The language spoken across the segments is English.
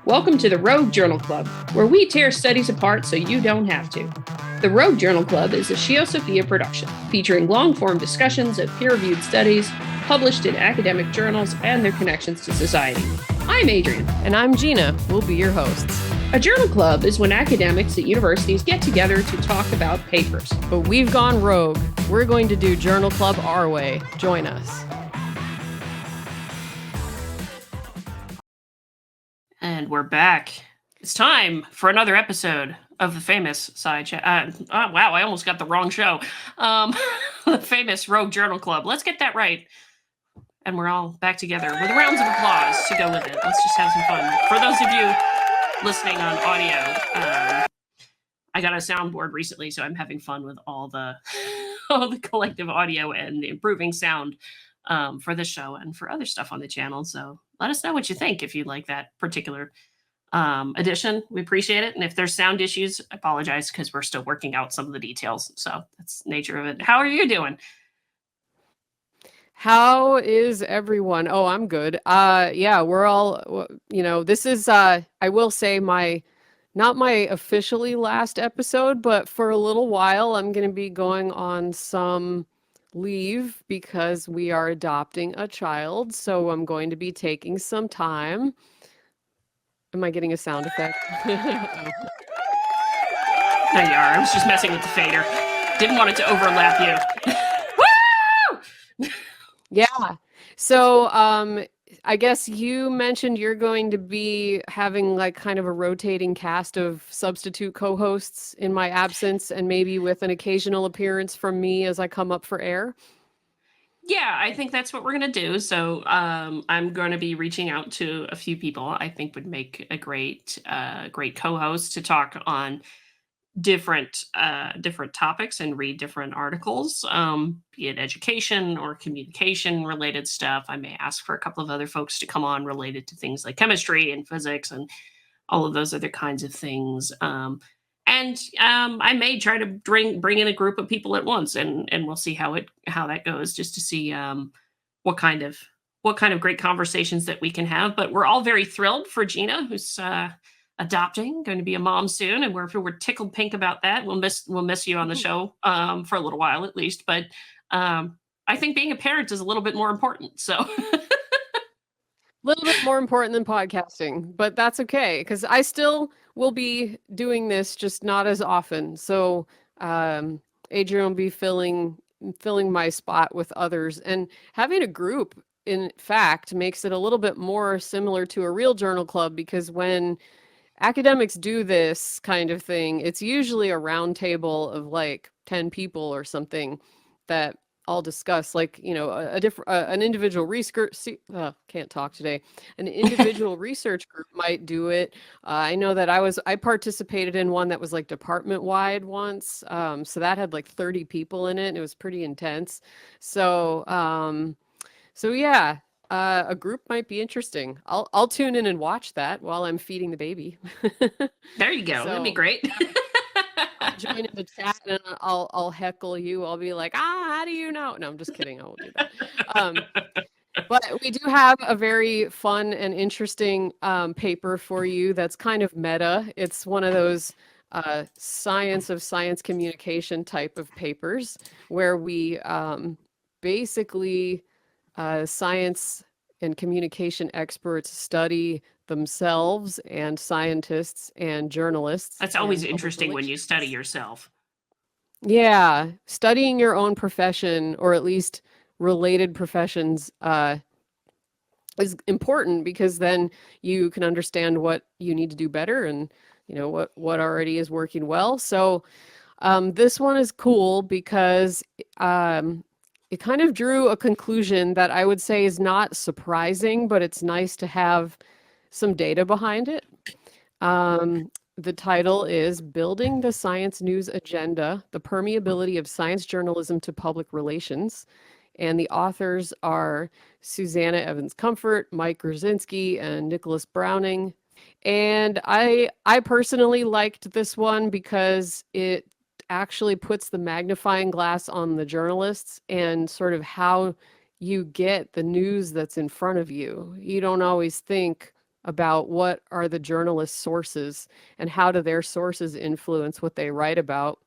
Welcome to the Rogue Journal Club, where we tear studies apart so you don't have to. The Rogue Journal Club is a ScioSophia production, featuring long-form discussions of peer-reviewed studies published in academic journals and their connections to society. I'm Adrian. And I'm Gina. We'll be your hosts. A journal club is when academics at universities get together to talk about papers. But we've gone rogue. We're going to do Journal Club our way. Join us. And we're back. It's time for another episode of the famous side chat. Wow, I almost got the wrong show. The famous Rogue Journal Club. Let's get that right. And we're all back together with rounds of applause to go with it. Let's just have some fun. For those of you listening on audio, I got a soundboard recently, so I'm having fun with all the collective audio and improving sound for this show and for other stuff on the channel. So let us know what you think if you like that particular edition. We appreciate it. And if there's sound issues, I apologize because we're still working out some of the details. So that's the nature of it. How are you doing? How is everyone? Oh, I'm good. Yeah, we're all, this is, I will say not my officially last episode, but for a little while, I'm going to be going on some leave because we are adopting a child. So I'm going to be taking some time. Am I getting a sound effect? There you are. I was just messing with the fader. Didn't want it to overlap you. Woo! Yeah. So I guess you mentioned you're going to be having like kind of a rotating cast of substitute co-hosts in my absence, and maybe with an occasional appearance from me as I come up for air. Yeah, I think that's what we're going to do. So I'm going to be reaching out to a few people I think would make a great co-host to talk on different topics and read different articles, be it education or communication related stuff. I may ask for a couple of other folks to come on related to things like chemistry and physics and all of those other kinds of things. And I may try to bring in a group of people at once, and we'll see how that goes, just to see what kind of great conversations that we can have. But we're all very thrilled for Gina, who's adopting, going to be a mom soon, and we're tickled pink about that. We'll miss you on the show for a little while at least, but I think being a parent is a little bit more important. So. A little bit more important than podcasting, but that's okay because I still will be doing this, just not as often. So Adrian will be filling my spot with others, and having a group, in fact, makes it a little bit more similar to a real journal club, because when academics do this kind of thing, it's usually a round table of like 10 people or something that all discuss, like, an individual research, can't talk today. An individual research group might do it. I know that I participated in one that was like department wide once. So that had like 30 people in it. And it was pretty intense. So yeah, a group might be interesting. I'll tune in and watch that while I'm feeding the baby. There you go. That'd be great. I'll join in the chat and I'll heckle you. I'll be like, how do you know? No, I'm just kidding. I won't do that. But we do have a very fun and interesting paper for you that's kind of meta. It's one of those science communication type of papers where we basically science and communication experts study themselves, and scientists and journalists. That's always interesting when you study yourself. Yeah, studying your own profession, or at least related professions, is important, because then you can understand what you need to do better, and what already is working well. So this one is cool because it kind of drew a conclusion that I would say is not surprising, but it's nice to have some data behind it. The title is Building the Science News Agenda, the Permeability of Science Journalism to Public Relations. And the authors are Susanna Evans Comfort, Mike Grzinski, and Nicholas Browning. And I personally liked this one because it actually puts the magnifying glass on the journalists and sort of how you get the news that's in front of you. You don't always think about what are the journalists' sources and how do their sources influence what they write about.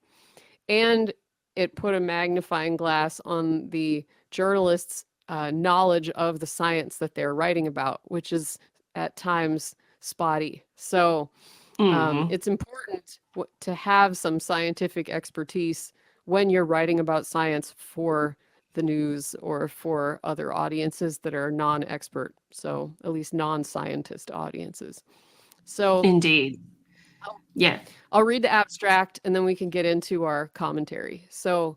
And it put a magnifying glass on the journalists' knowledge of the science that they're writing about, which is at times spotty. So Mhm. it's important to have some scientific expertise when you're writing about science for the news or for other audiences that are non-expert, so at least non-scientist audiences. So Indeed. I'll, Yeah. I'll read the abstract and then we can get into our commentary. So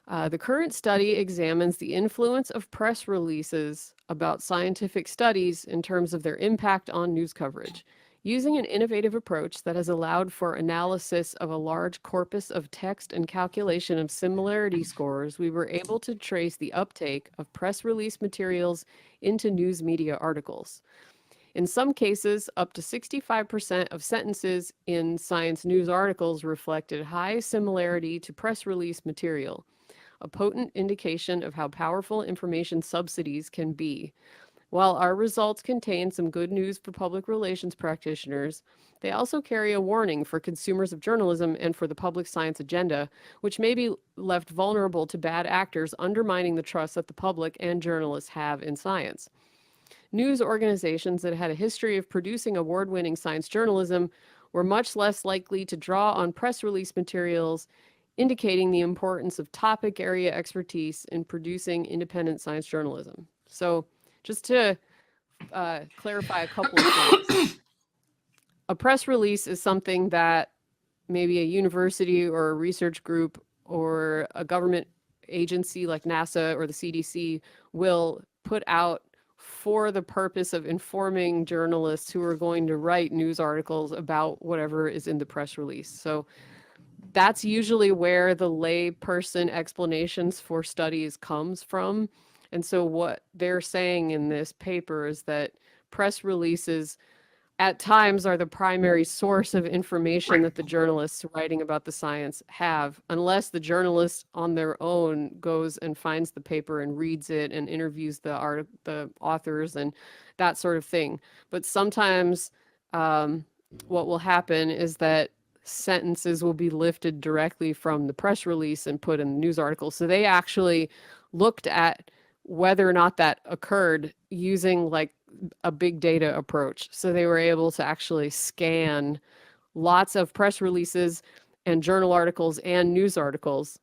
the current study examines the influence of press releases about scientific studies in terms of their impact on news coverage. Using an innovative approach that has allowed for analysis of a large corpus of text and calculation of similarity scores, we were able to trace the uptake of press release materials into news media articles. In some cases, up to 65% of sentences in science news articles reflected high similarity to press release material, a potent indication of how powerful information subsidies can be. While our results contain some good news for public relations practitioners, they also carry a warning for consumers of journalism and for the public science agenda, which may be left vulnerable to bad actors undermining the trust that the public and journalists have in science. News organizations that had a history of producing award-winning science journalism were much less likely to draw on press release materials, indicating the importance of topic area expertise in producing independent science journalism. So just to clarify a couple of things. A press release is something that maybe a university or a research group or a government agency like NASA or the CDC will put out for the purpose of informing journalists who are going to write news articles about whatever is in the press release. So that's usually where the lay person explanations for studies comes from. And so what they're saying in this paper is that press releases at times are the primary source of information Right. that the journalists writing about the science have, unless the journalist on their own goes and finds the paper and reads it and interviews the authors and that sort of thing. But sometimes what will happen is that sentences will be lifted directly from the press release and put in the news article. So they actually looked at whether or not that occurred using like a big data approach. So they were able to actually scan lots of press releases and journal articles and news articles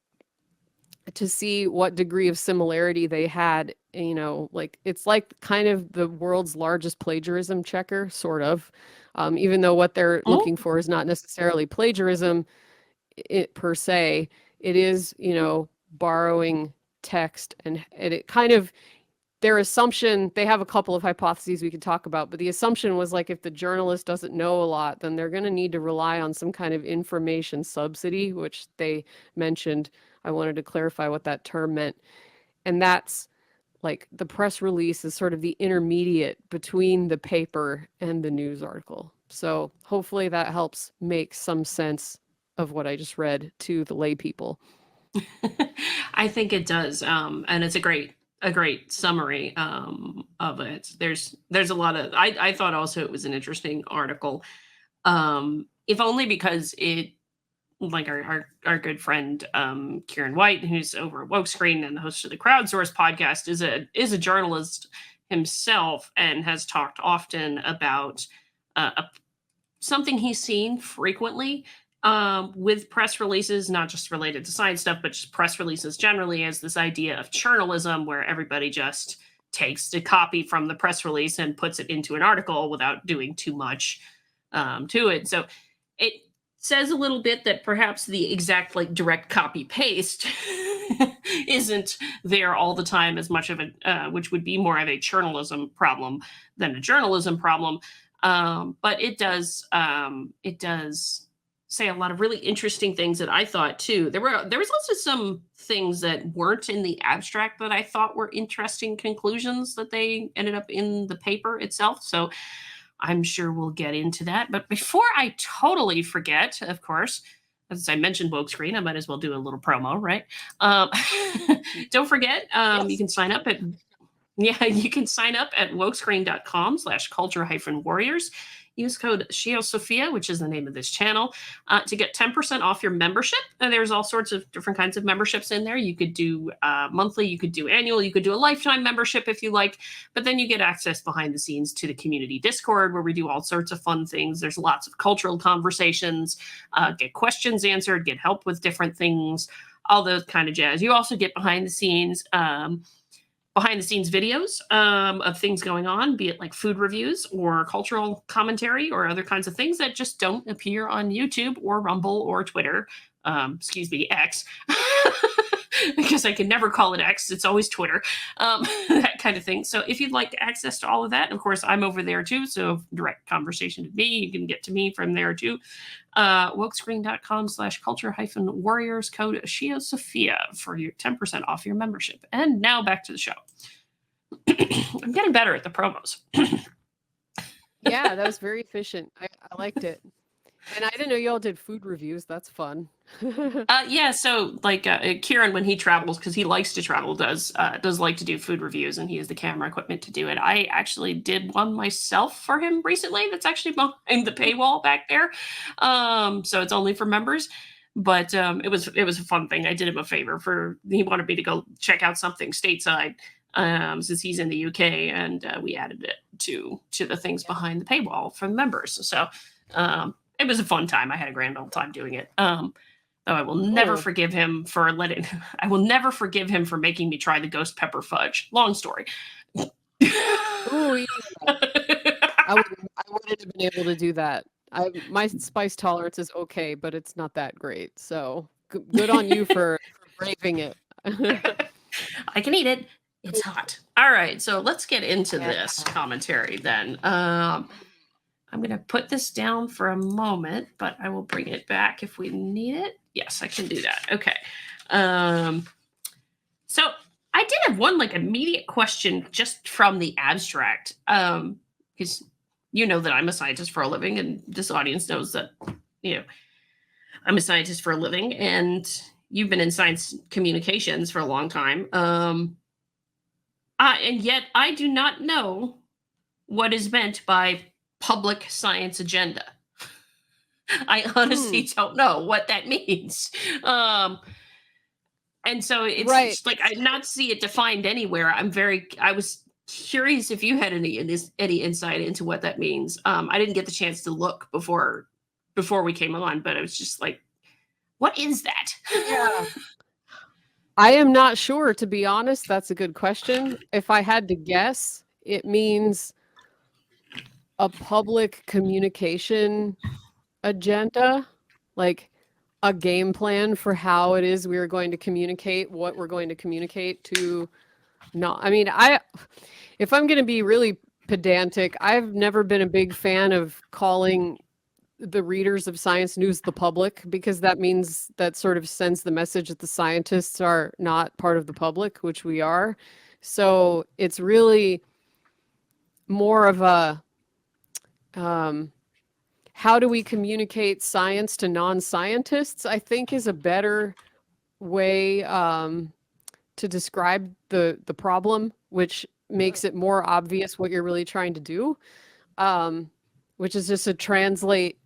to see what degree of similarity they had. You know, like it's like kind of the world's largest plagiarism checker, sort of. Even though what they're Oh, looking for is not necessarily plagiarism per se, it is, you know, borrowing text and it kind of their assumption, they have a couple of hypotheses we could talk about, but the assumption was like if the journalist doesn't know a lot, then they're going to need to rely on some kind of information subsidy, which they mentioned. I wanted to clarify what that term meant. And that's like the press release is sort of the intermediate between the paper and the news article. So hopefully that helps make some sense of what I just read to the lay people. I think it does, and it's a great summary of it. There's a lot of I thought also it was an interesting article, if only because it like our good friend Kieran White, who's over at Wokescreen and the host of the Crowdsource podcast, is a journalist himself and has talked often about something he's seen frequently with press releases, not just related to science stuff, but just press releases generally, as this idea of journalism, where everybody just takes a copy from the press release and puts it into an article without doing too much to it. So it says a little bit that perhaps the exact like direct copy paste isn't there all the time as much of a which would be more of a journalism problem than a journalism problem, but it does say a lot of really interesting things that I thought too. There was also some things that weren't in the abstract that I thought were interesting conclusions that they ended up in the paper itself. So I'm sure we'll get into that. But before I totally forget, of course, as I mentioned Wokescreen, I might as well do a little promo, right? Um, don't forget, you Yes. can sign up at Yeah, you can sign up at wokescreen.com/culture-warriors. Use code ScioSophia, which is the name of this channel, to get 10% off your membership. And there's all sorts of different kinds of memberships in there. You could do monthly, you could do annual, you could do a lifetime membership if you like. But then you get access behind the scenes to the community Discord, where we do all sorts of fun things. There's lots of cultural conversations, get questions answered, get help with different things, all those kind of jazz. You also get behind the scenes videos of things going on, be it like food reviews or cultural commentary or other kinds of things that just don't appear on YouTube or Rumble or Twitter. Excuse me, X. Because I can never call it X. It's always Twitter, that kind of thing. So if you'd like access to all of that, of course, I'm over there too. So direct conversation with me, you can get to me from there too. Wokescreen.com/culture-warriors, code ScioSophia for your 10% off your membership. And now back to the show. I'm getting better at the promos. Yeah, that was very efficient. I liked it. And I didn't know y'all did food reviews. That's fun. Yeah, so like Kieran, when he travels, because he likes to travel, does like to do food reviews, and he has the camera equipment to do it. I actually did one myself for him recently. That's actually behind the paywall back there, so it's only for members. But it was a fun thing. I did him a favor. He wanted me to go check out something stateside, since he's in the UK, and we added it to the things behind the paywall for the members. So it was a fun time. I had a grand old time doing it. Though I will never forgive him for I will never forgive him for making me try the ghost pepper fudge. Long story. Ooh, yeah. I wouldn't have been able to do that. My spice tolerance is okay, but it's not that great. So good on you for braving it. I can eat it. It's hot. All right, so let's get into this commentary then. I'm going to put this down for a moment, but I will bring it back if we need it. Yes, I can do that. Okay. So I did have one like immediate question just from the abstract, because you know that I'm a scientist for a living, and this audience knows that, I'm a scientist for a living, and you've been in science communications for a long time. And yet I do not know what is meant by public science agenda. I honestly don't know what that means. And so it's Right. like I not see it defined anywhere. I was curious if you had any insight into what that means. I didn't get the chance to look before we came on, but I was just like, what is that? Yeah. I am not sure, to be honest. That's a good question. If I had to guess, it means a public communication agenda, like a game plan for how it is we are going to communicate, what we're going to communicate to. If I'm going to be really pedantic, I've never been a big fan of calling the readers of science news the public, because that means that sort of sends the message that the scientists are not part of the public, which we are. So it's really more of a how do we communicate science to non-scientists, I think, is a better way to describe the problem, which makes it more obvious what you're really trying to do, which is just to translate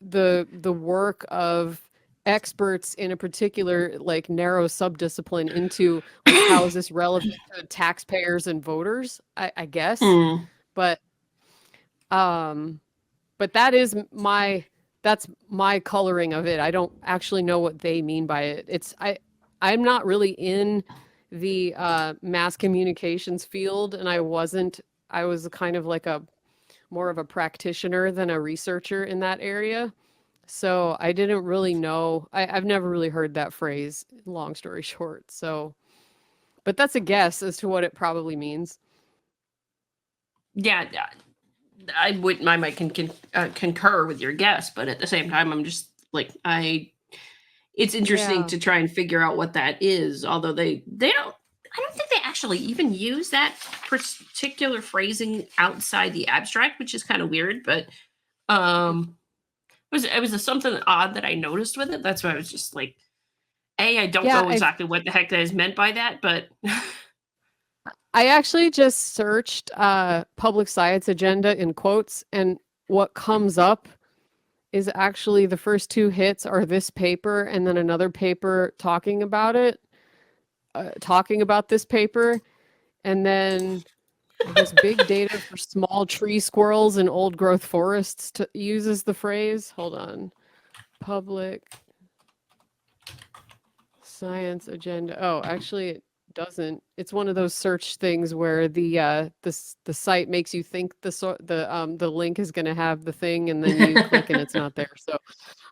the work of experts in a particular like narrow subdiscipline into like, how is this relevant to taxpayers and voters, I guess. But that's my coloring of it. I don't actually know what they mean by it. I'm not really in the mass communications field, and I was kind of like more of a practitioner than a researcher in that area. So I didn't really know. I've never really heard that phrase, long story short. So, but that's a guess as to what it probably means. Yeah, I might concur with your guess, but at the same time, I'm just like, it's interesting to try and figure out what that is. Although I don't think they actually even use that particular phrasing outside the abstract, which is kind of weird, but it was something odd that I noticed with it. That's why I was just like, I don't know exactly what the heck that is meant by that, but I actually just searched public science agenda in quotes, and what comes up is actually the first two hits are this paper and then another paper talking about it, talking about this paper, and then I guess big data for small tree squirrels in old growth forests uses the phrase. Hold on. Public science agenda. Oh, actually it doesn't. It's one of those search things where the site makes you think the link is going to have the thing and then you click and it's not there. So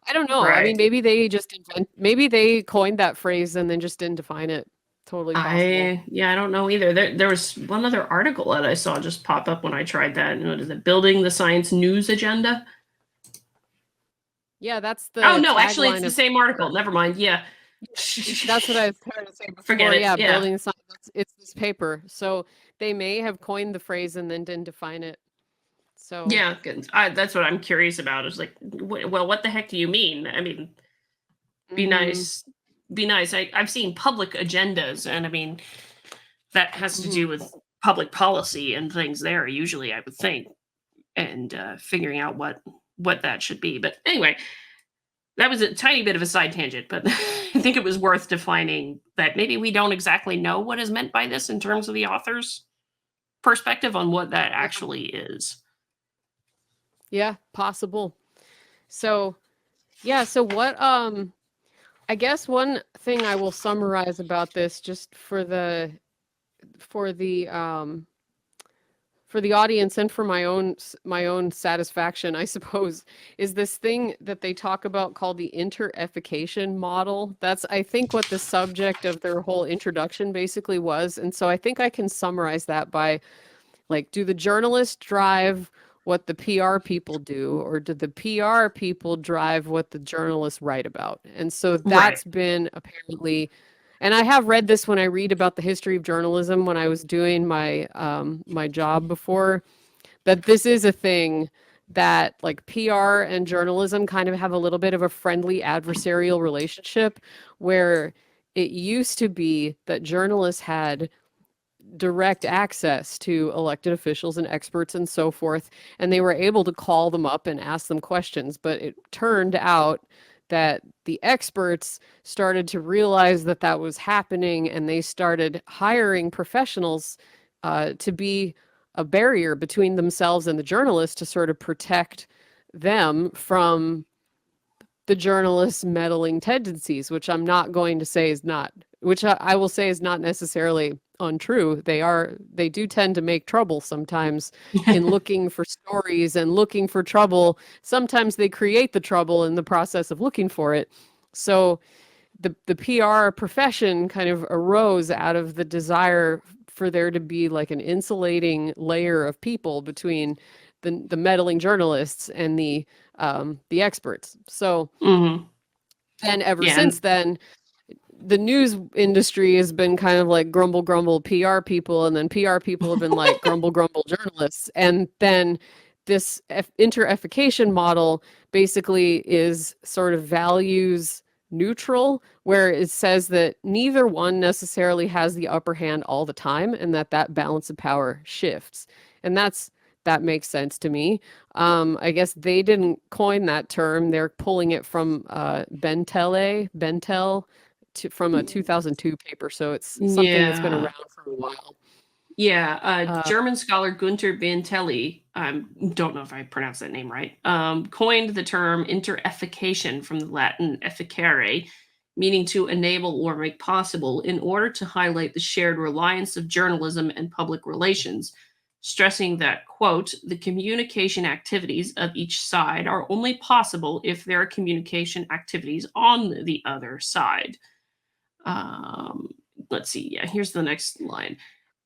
I don't know. I mean, Right. maybe they coined that phrase and then just didn't define it. Totally possible. I don't know either. There was one other article that I saw just pop up when I tried that. And what is it? Building the science news agenda. Yeah, that's Oh the no, actually, it's tagline the of same article. Never mind. Yeah. that's what I was trying to say Forget before. it. Yeah, Yeah. building science. It's this paper. So they may have coined the phrase and then didn't define it. So Yeah. That's what I'm curious about. Is like, well, what the heck do you mean? I mean, be mhm. nice. Be nice. I've seen public agendas, and I mean, that has to Mhm. do with public policy and things there, usually, I would think, and figuring out what that should be. But anyway, that was a tiny bit of a side tangent, but I think it was worth defining that maybe we don't exactly know what is meant by this in terms of the author's perspective on what that Yeah. actually is. Yeah, possible. So, yeah, so what I guess one thing I will summarize about this just for the for the audience and for my own satisfaction, I suppose, is this thing that they talk about called the inter-effication model. That's, I think, what the subject of their whole introduction basically was. And so I think I can summarize that by, like, do the journalists drive what the PR people do, or do the PR people drive what the journalists write about? And so Right. that's been apparently, and I have read this when I read about the history of journalism when I was doing my job before, that this is a thing that, like, PR and journalism kind of have a little bit of a friendly adversarial relationship, where it used to be that journalists had direct access to elected officials and experts and so forth, and they were able to call them up and ask them questions. But it turned out that the experts started to realize that that was happening, and they started hiring professionals to be a barrier between themselves and the journalists to sort of protect them from the journalist's meddling tendencies, which I'm not going to say is not, which I will say is not necessarily untrue. They do tend to make trouble sometimes in looking for stories and looking for trouble. Sometimes they create the trouble in the process of looking for it. So the PR profession kind of arose out of the desire for there to be like an insulating layer of people between the meddling journalists and the experts. So Hmm. then ever Yeah. And since then, the news industry has been kind of like grumble grumble PR people, and then PR people have been like grumble grumble journalists, and then this inter-effication model basically is sort of values neutral, where it says that neither one necessarily has the upper hand all the time, and that balance of power shifts. And that makes sense to me. I guess they didn't coin that term. They're pulling it from Bentel, from a 2002 paper. So it's something that's been yeah. around for a while. Yeah, Uh, German scholar Gunter Bantelli, don't know if I pronounced that name right, coined the term intereffication from the Latin efficere, meaning to enable or make possible, in order to highlight the shared reliance of journalism and public relations, stressing that, quote, the communication activities of each side are only possible if there are communication activities on the other side. Um, let's see, yeah, here's the next line.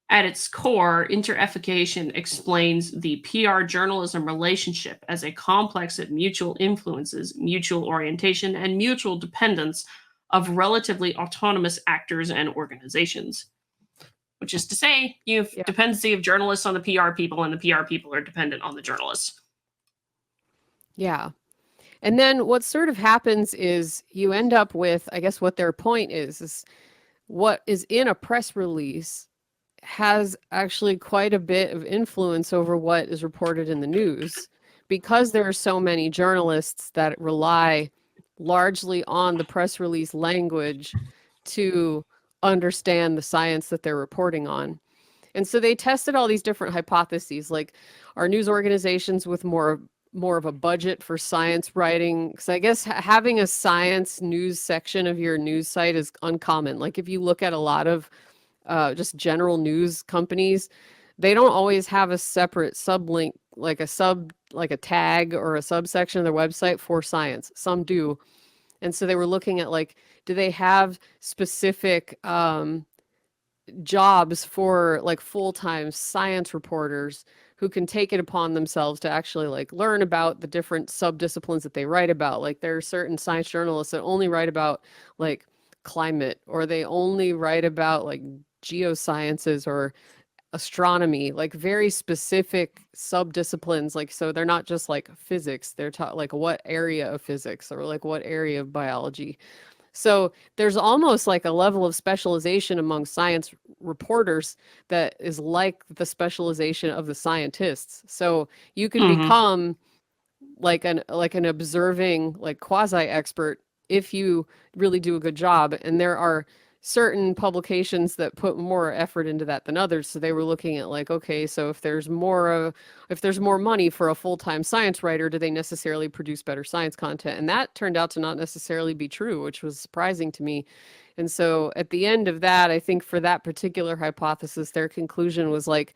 At its core, intereffication explains the PR journalism relationship as a complex of mutual influences, mutual orientation, and mutual dependence of relatively autonomous actors and organizations. Which is to say, you have yeah, dependency of journalists on the PR people, and the PR people are dependent on the journalists. yeah. And then what sort of happens is you end up with, I guess what their point is what is in a press release has actually quite a bit of influence over what is reported in the news because there are so many journalists that rely largely on the press release language to understand the science that they're reporting on. And so they tested all these different hypotheses, like are news organizations with more of a budget for science writing? Because I guess having a science news section of your news site is uncommon. Like if you look at a lot of just general news companies, they don't always have a separate sublink, like a tag or a subsection of their website for science. Some do. And so they were looking at like, do they have specific jobs for like full-time science reporters who can take it upon themselves to actually like learn about the different subdisciplines that they write about. Like there are certain science journalists that only write about like climate, or they only write about like geosciences or astronomy, like very specific subdisciplines. Like so they're not just like physics, they're taught like what area of physics or like what area of biology. So there's almost like a level of specialization among science reporters that is like the specialization of the scientists. So you can Mhm. become like an observing like quasi expert if you really do a good job. And there are certain publications that put more effort into that than others. So they were looking at like, okay, so if there's more money for a full-time science writer, do they necessarily produce better science content? And that turned out to not necessarily be true, which was surprising to me. And so at the end of that, I think for that particular hypothesis, their conclusion was like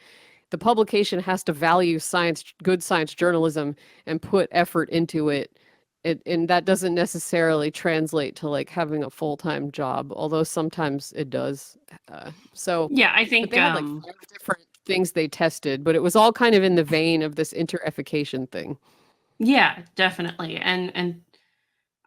the publication has to value science, good science journalism, and put effort into it. And that doesn't necessarily translate to like having a full-time job, although sometimes it does. So, Yeah, I but think they had like 5 different things they tested, but it was all kind of in the vein of this inter-effication thing. yeah, definitely. And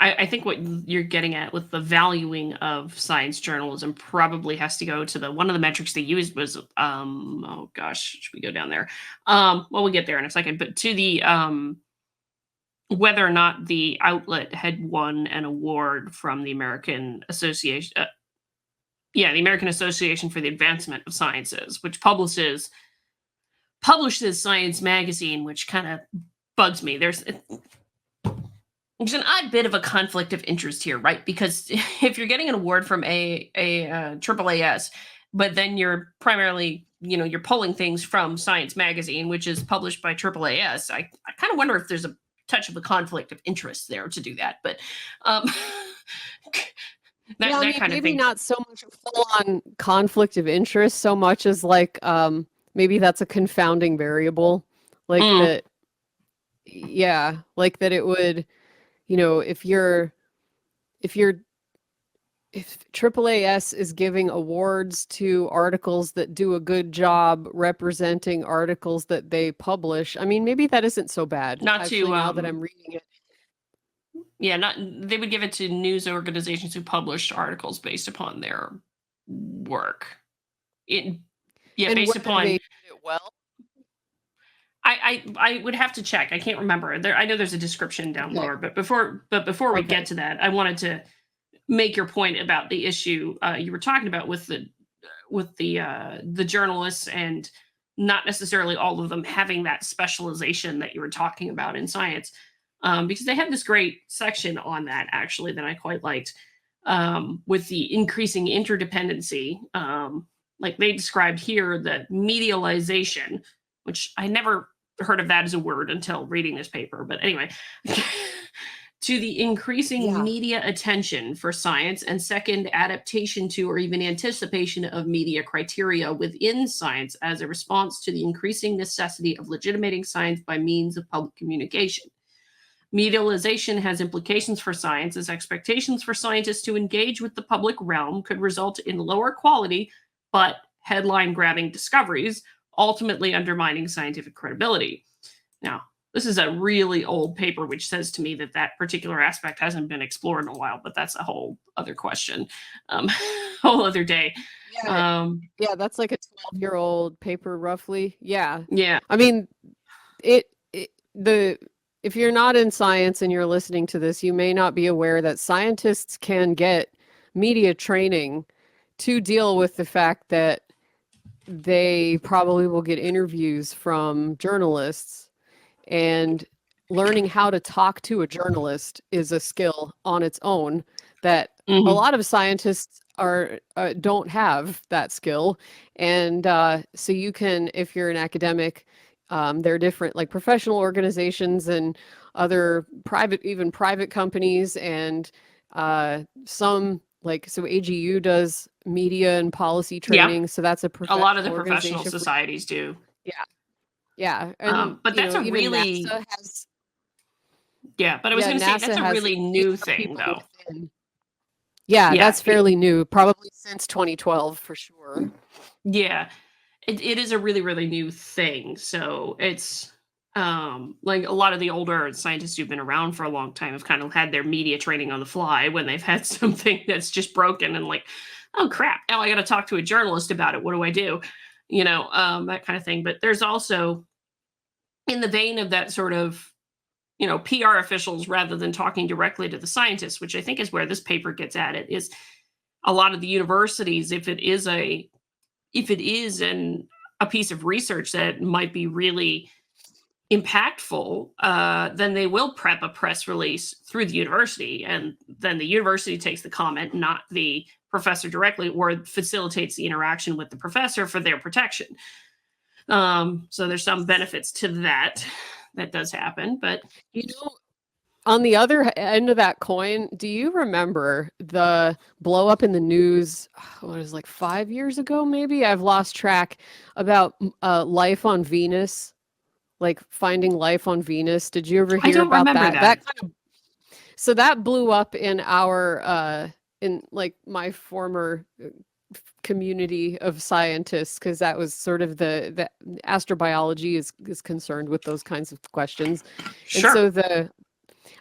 I think what you're getting at with the valuing of science journalism probably has to go to the one of the metrics they used was oh gosh, should we go down there? Well, we'll get there in a second, but to the whether or not the outlet had won an award from the American Association yeah, the American Association for the Advancement of Sciences, which publishes Science magazine, which kind of bugs me. There's an odd bit of a conflict of interest here, right? Because if you're getting an award from AAAS, but then you're primarily, you're pulling things from Science magazine, which is published by AAAS, I kind of wonder if there's a touch of a conflict of interest there to do that. But um, Yeah, I that mean, kind of maybe thing. not so much a full-on conflict of interest so much as like maybe that's a confounding variable. Like Mm, that, yeah, like that it would, you know, if you're if AAAS is giving awards to articles that do a good job representing articles that they publish, I mean, maybe that isn't so bad. not Actually, to now that I'm reading it. yeah, not they would give it to news organizations who published articles based upon their work. It yeah, And based whether they upon did it well. I would have to check. I can't remember. There I know there's a description down Okay. lower, but before we Okay. get to that, I wanted to make your point about the issue you were talking about with the journalists and not necessarily all of them having that specialization that you were talking about in science. Because they had this great section on that actually that I quite liked with the increasing interdependency. Like they described here the medialization, which I never heard of that as a word until reading this paper. But anyway, to the increasing Yeah. media attention for science, and second, adaptation to or even anticipation of media criteria within science as a response to the increasing necessity of legitimating science by means of public communication. Medialization has implications for science, as expectations for scientists to engage with the public realm could result in lower quality but headline grabbing discoveries, ultimately undermining scientific credibility. Now, this is a really old paper, which says to me that that particular aspect hasn't been explored in a while, but that's a whole other question, whole other day. Yeah. Um, Yeah, that's like a 12-year-old paper roughly. Yeah. yeah, I mean, it the if you're not in science and you're listening to this, you may not be aware that scientists can get media training to deal with the fact that they probably will get interviews from journalists, and learning how to talk to a journalist is a skill on its own that a Mhm. lot of scientists are don't have that skill. And so you can, if you're an academic, there are different like professional organizations and other private, even private companies, and some like, so AGU does media and policy Yeah. training, so that's a A lot of the professional professional organization for, societies do. yeah, yeah. And But that's a even really NASA has, yeah, but I was yeah, gonna say that's NASA a has really new HR thing, people though. within. Yeah, Yeah, that's fairly new, probably since 2012 for sure. yeah. It is a really, really new thing, so it's, like, a lot of the older scientists who've been around for a long time have kind of had their media training on the fly when they've had something that's just broken and like, "Oh, crap, now I gotta talk to a journalist about it, what do I do?" That kinda thing, but there's also in the vein of that sort of, PR officials rather than talking directly to the scientists, which I think is where this paper gets at it, is a lot of the universities, if it is a piece of research that might be really impactful, then they will prep a press release through the university, and then the university takes the comment, not the professor directly, or facilitates the interaction with the professor for their protection. So there's some benefits to that. That does happen, but You know, on the other end of that coin, do you remember the blow up in the news? What was, like 5 years ago, maybe? I've lost track, about life on Venus, like finding life on Venus. Did you ever I hear don't about remember that? that. That kind of, so that blew up in our in like my former community of scientists, because that was sort of the astrobiology is concerned with those kinds of questions. And Sure. so the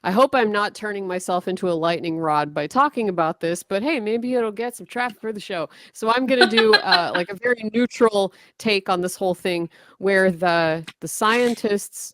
I hope I'm not turning myself into a lightning rod by talking about this, but hey, maybe it'll get some traffic for the show. So I'm going to do like a very neutral take on this whole thing, where the scientists,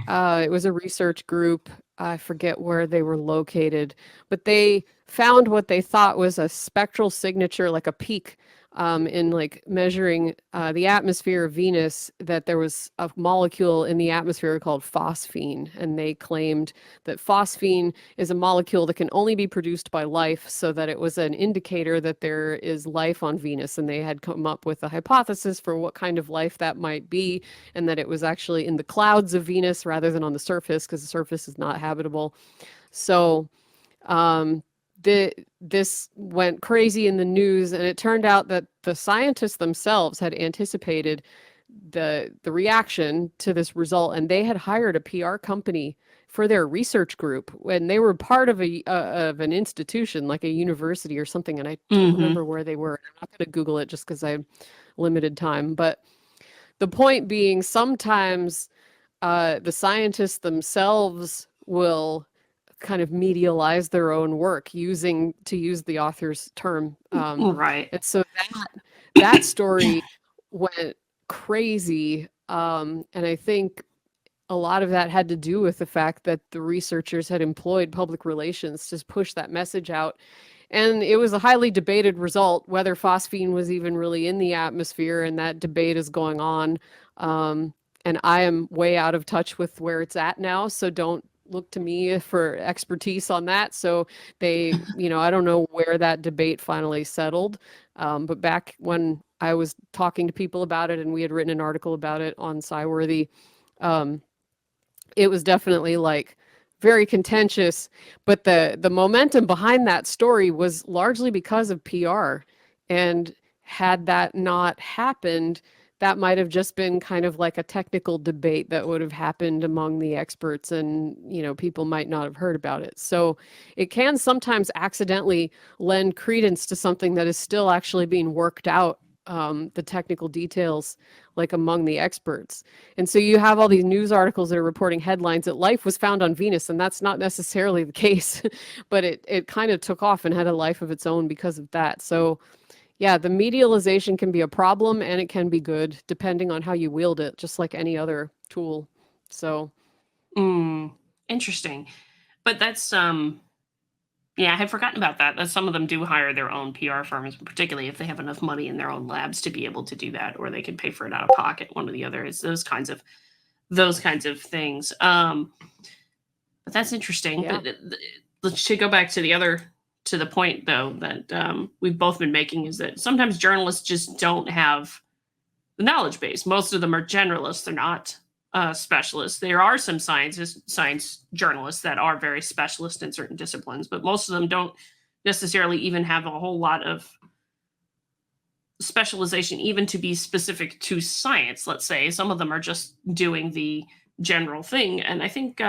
it was a research group. I forget where they were located, but they found what they thought was a spectral signature, like a peak, in like measuring the atmosphere of Venus, that there was a molecule in the atmosphere called phosphine, and they claimed that phosphine is a molecule that can only be produced by life, so that it was an indicator that there is life on Venus. And they had come up with a hypothesis for what kind of life that might be, and that it was actually in the clouds of Venus rather than on the surface, because the surface is not habitable. So um, this went crazy in the news, and it turned out that the scientists themselves had anticipated the reaction to this result, and they had hired a PR company for their research group when they were part of a of an institution like a university or something. And I don't Mhm. remember where they were. I'm not going to Google it just because I have limited time. But the point being, sometimes the scientists themselves will kind of medialize their own work, using, to use the author's term. Right. And so that story went crazy. And I think a lot of that had to do with the fact that the researchers had employed public relations to push that message out. And it was a highly debated result whether phosphine was even really in the atmosphere, and that debate is going on. And I am way out of touch with where it's at now, so don't look to me for expertise on that. So I don't know where that debate finally settled. But back when I was talking to people about it, and we had written an article about it on SciWorthy, um, it was definitely like very contentious. But the momentum behind that story was largely because of PR. And had that not happened, that might have just been kind of like a technical debate that would have happened among the experts, and people might not have heard about it. So it can sometimes accidentally lend credence to something that is still actually being worked out, the technical details, like among the experts. And so you have all these news articles that are reporting headlines that life was found on Venus, and that's not necessarily the case. But it kind of took off and had a life of its own because of that. So yeah, the medialization can be a problem, and it can be good depending on how you wield it, just like any other tool. So Mm, interesting. But that's Yeah, I had forgotten about that. That some of them do hire their own PR firms, particularly if they have enough money in their own labs to be able to do that, or they can pay for it out of pocket. One or the other. It's those kinds of things. But that's interesting. Yeah. Let's go back to the point though that we've both been making, is that sometimes journalists just don't have the knowledge base. Most of them are generalists. They're not specialists. There are some science journalists that are very specialist in certain disciplines, but most of them don't necessarily even have a whole lot of specialization, even to be specific to science. Let's say some of them are just doing the general thing. And I think,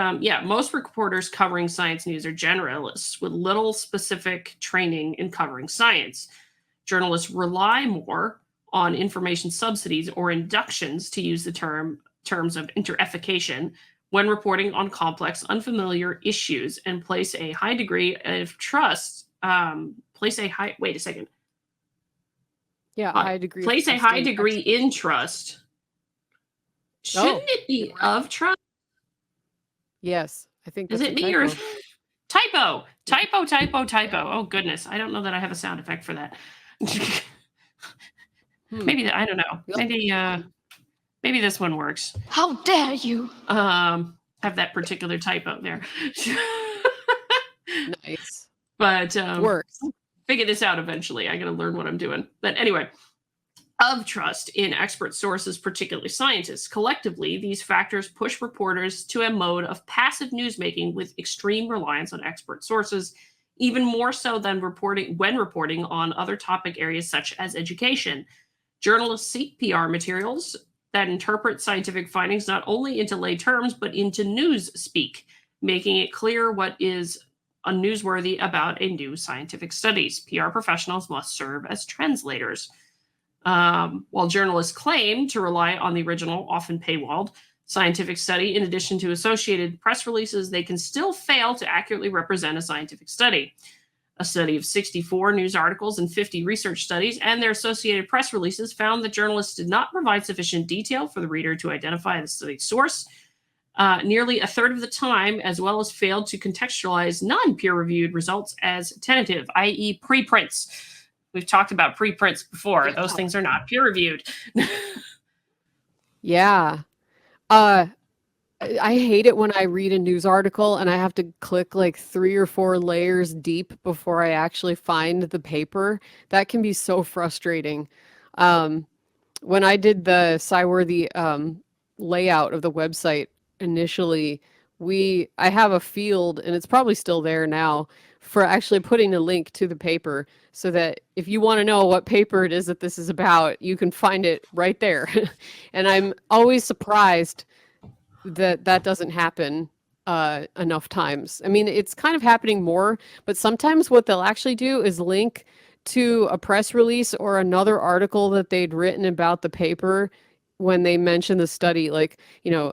most reporters covering science news are generalists with little specific training in covering science. Journalists rely more on information subsidies or inductions, to use the terms of interification, when reporting on complex, unfamiliar issues, and place a high degree of trust. Wait a second. Yeah, a high degree. Place a high degree in trust. Shouldn't it be of trust? Yes, I think Is that's it me or typo? Oh goodness, I don't know that I have a sound effect for that. Maybe I don't know. Maybe this one works. How dare you? Have that particular typo there. Nice. But works. Figure this out eventually. I gotta learn what I'm doing. But anyway, of trust in expert sources, particularly scientists. Collectively, these factors push reporters to a mode of passive newsmaking with extreme reliance on expert sources, even more so than reporting on other topic areas such as education. Journalists seek PR materials that interpret scientific findings not only into lay terms, but into news speak, making it clear what is newsworthy about a new scientific studies. PR professionals must serve as translators. While journalists claim to rely on the original, often paywalled, scientific study, in addition to associated press releases, they can still fail to accurately represent a scientific study. A study of 64 news articles and 50 research studies and their associated press releases found that journalists did not provide sufficient detail for the reader to identify the study's source. Nearly a third of the time, as well as failed to contextualize non-peer-reviewed results as tentative, i.e. preprints. We've talked about preprints before. Those things are not peer-reviewed. Yeah. I hate it when I read a news article and I have to click like 3 or 4 layers deep before I actually find the paper. That can be so frustrating. When I did the SciWorthy layout of the website initially, I have a field, and it's probably still there now, for actually putting a link to the paper, so that if you want to know what paper it is that this is about, you can find it right there. And I'm always surprised that doesn't happen enough times. I mean, it's kind of happening more, but sometimes what they'll actually do is link to a press release or another article that they'd written about the paper when they mention the study, like,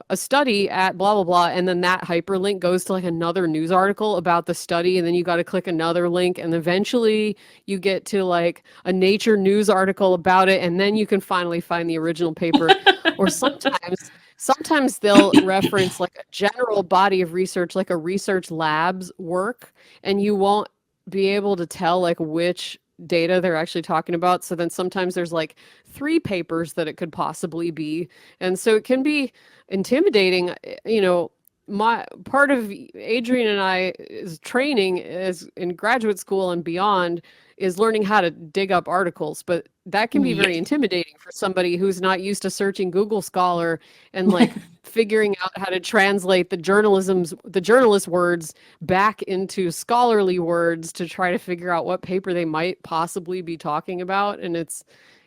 a study at blah, blah, blah, and then that hyperlink goes to like another news article about the study, and then you got to click another link, and eventually you get to like a Nature news article about it, and then you can finally find the original paper. Or sometimes they'll reference like a general body of research, like a research lab's work, and you won't be able to tell like which data they're actually talking about. So then sometimes there's like 3 papers that it could possibly be. And so it can be intimidating. My part of Adrian and I's training is in graduate school and beyond is learning how to dig up articles, but that can be very intimidating for somebody who's not used to searching Google Scholar and like figuring out how to translate the journalist words back into scholarly words to try to figure out what paper they might possibly be talking about. And it's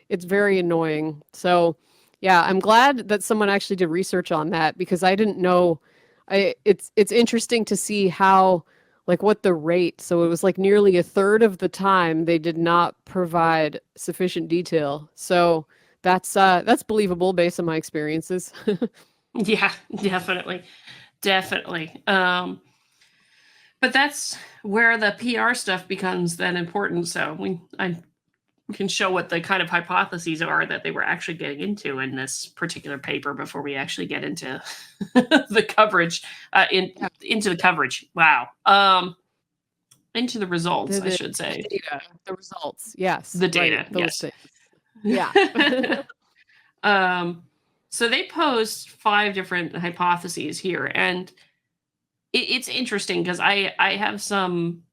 very annoying. So yeah, I'm glad that someone actually did research on that, because I didn't know. It's interesting to see how, like, what the rate. So it was like nearly a third of the time they did not provide sufficient detail. So that's believable based on my experiences. Yeah, definitely. But that's where the PR stuff becomes then important. So I can show what the kind of hypotheses are that they were actually getting into in this particular paper before we actually get into the coverage, into the coverage. Wow. Into the results, I should say. The data, the results. Yes. The data, right, those yes. things. Yeah. So they posed 5 different hypotheses here, and it's interesting because I have some.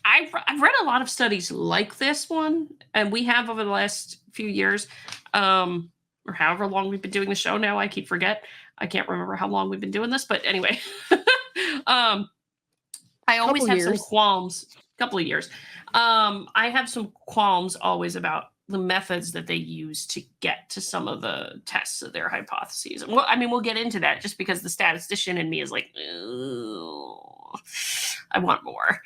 I've read a lot of studies like this one, and we have over the last few years, or however long we've been doing the show now. I can't remember how long we've been doing this, but anyway, I always Couple have some years. qualms. Couple of years. I have some qualms always about the methods that they use to get to some of the tests of their hypotheses. Well, I mean, we'll get into that just because the statistician in me is like, I want more.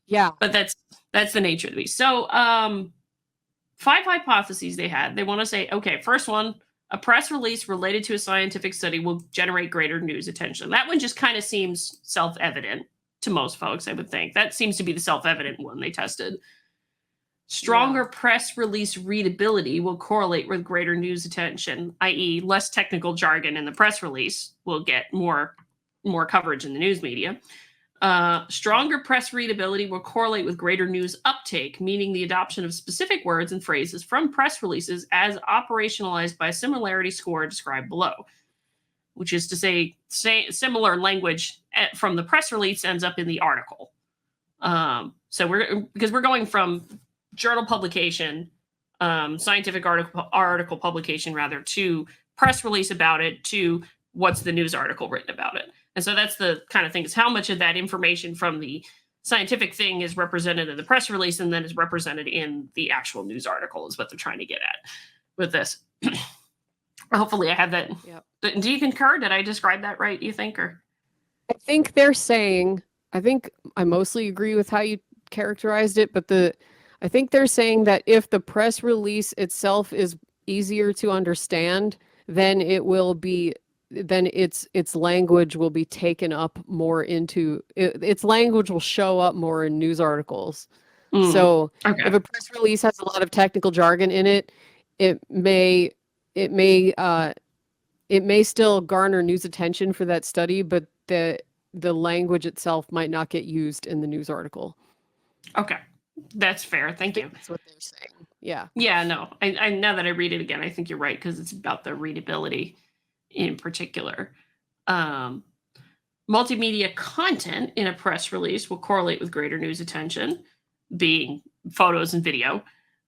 Yeah. But that's the nature of the beast. So 5 hypotheses they had. They want to say, okay, first one, a press release related to a scientific study will generate greater news attention. That one just kind of seems self-evident to most folks, I would think. That seems to be the self-evident one they tested. Stronger press release readability will correlate with greater news attention, i.e., less technical jargon in the press release will get more coverage in the news media. Stronger press readability will correlate with greater news uptake, meaning the adoption of specific words and phrases from press releases as operationalized by a similarity score described below, which is to say similar language from the press release ends up in the article. So we're going from journal publication, scientific article publication rather, to press release about it, to what's the news article written about it. And so that's the kind of thing, is how much of that information from the scientific thing is represented in the press release and then is represented in the actual news article is what they're trying to get at with this. Hopefully I have that. Yep. Do you concur? Did I describe that right, you think? Or I think they're saying, I think I mostly agree with how you characterized it, but I think they're saying that if the press release itself is easier to understand, then it will be, then its language will be taken up more into, its language will show up more in news articles. So if a press release has a lot of technical jargon in it, it may still garner news attention for that study, but the language itself might not get used in the news article. Okay. That's fair. Thank you. That's what they're saying. Yeah. Yeah, no. I now that I read it again, I think you're right, because it's about the readability in particular. Multimedia content in a press release will correlate with greater news attention, being photos and video.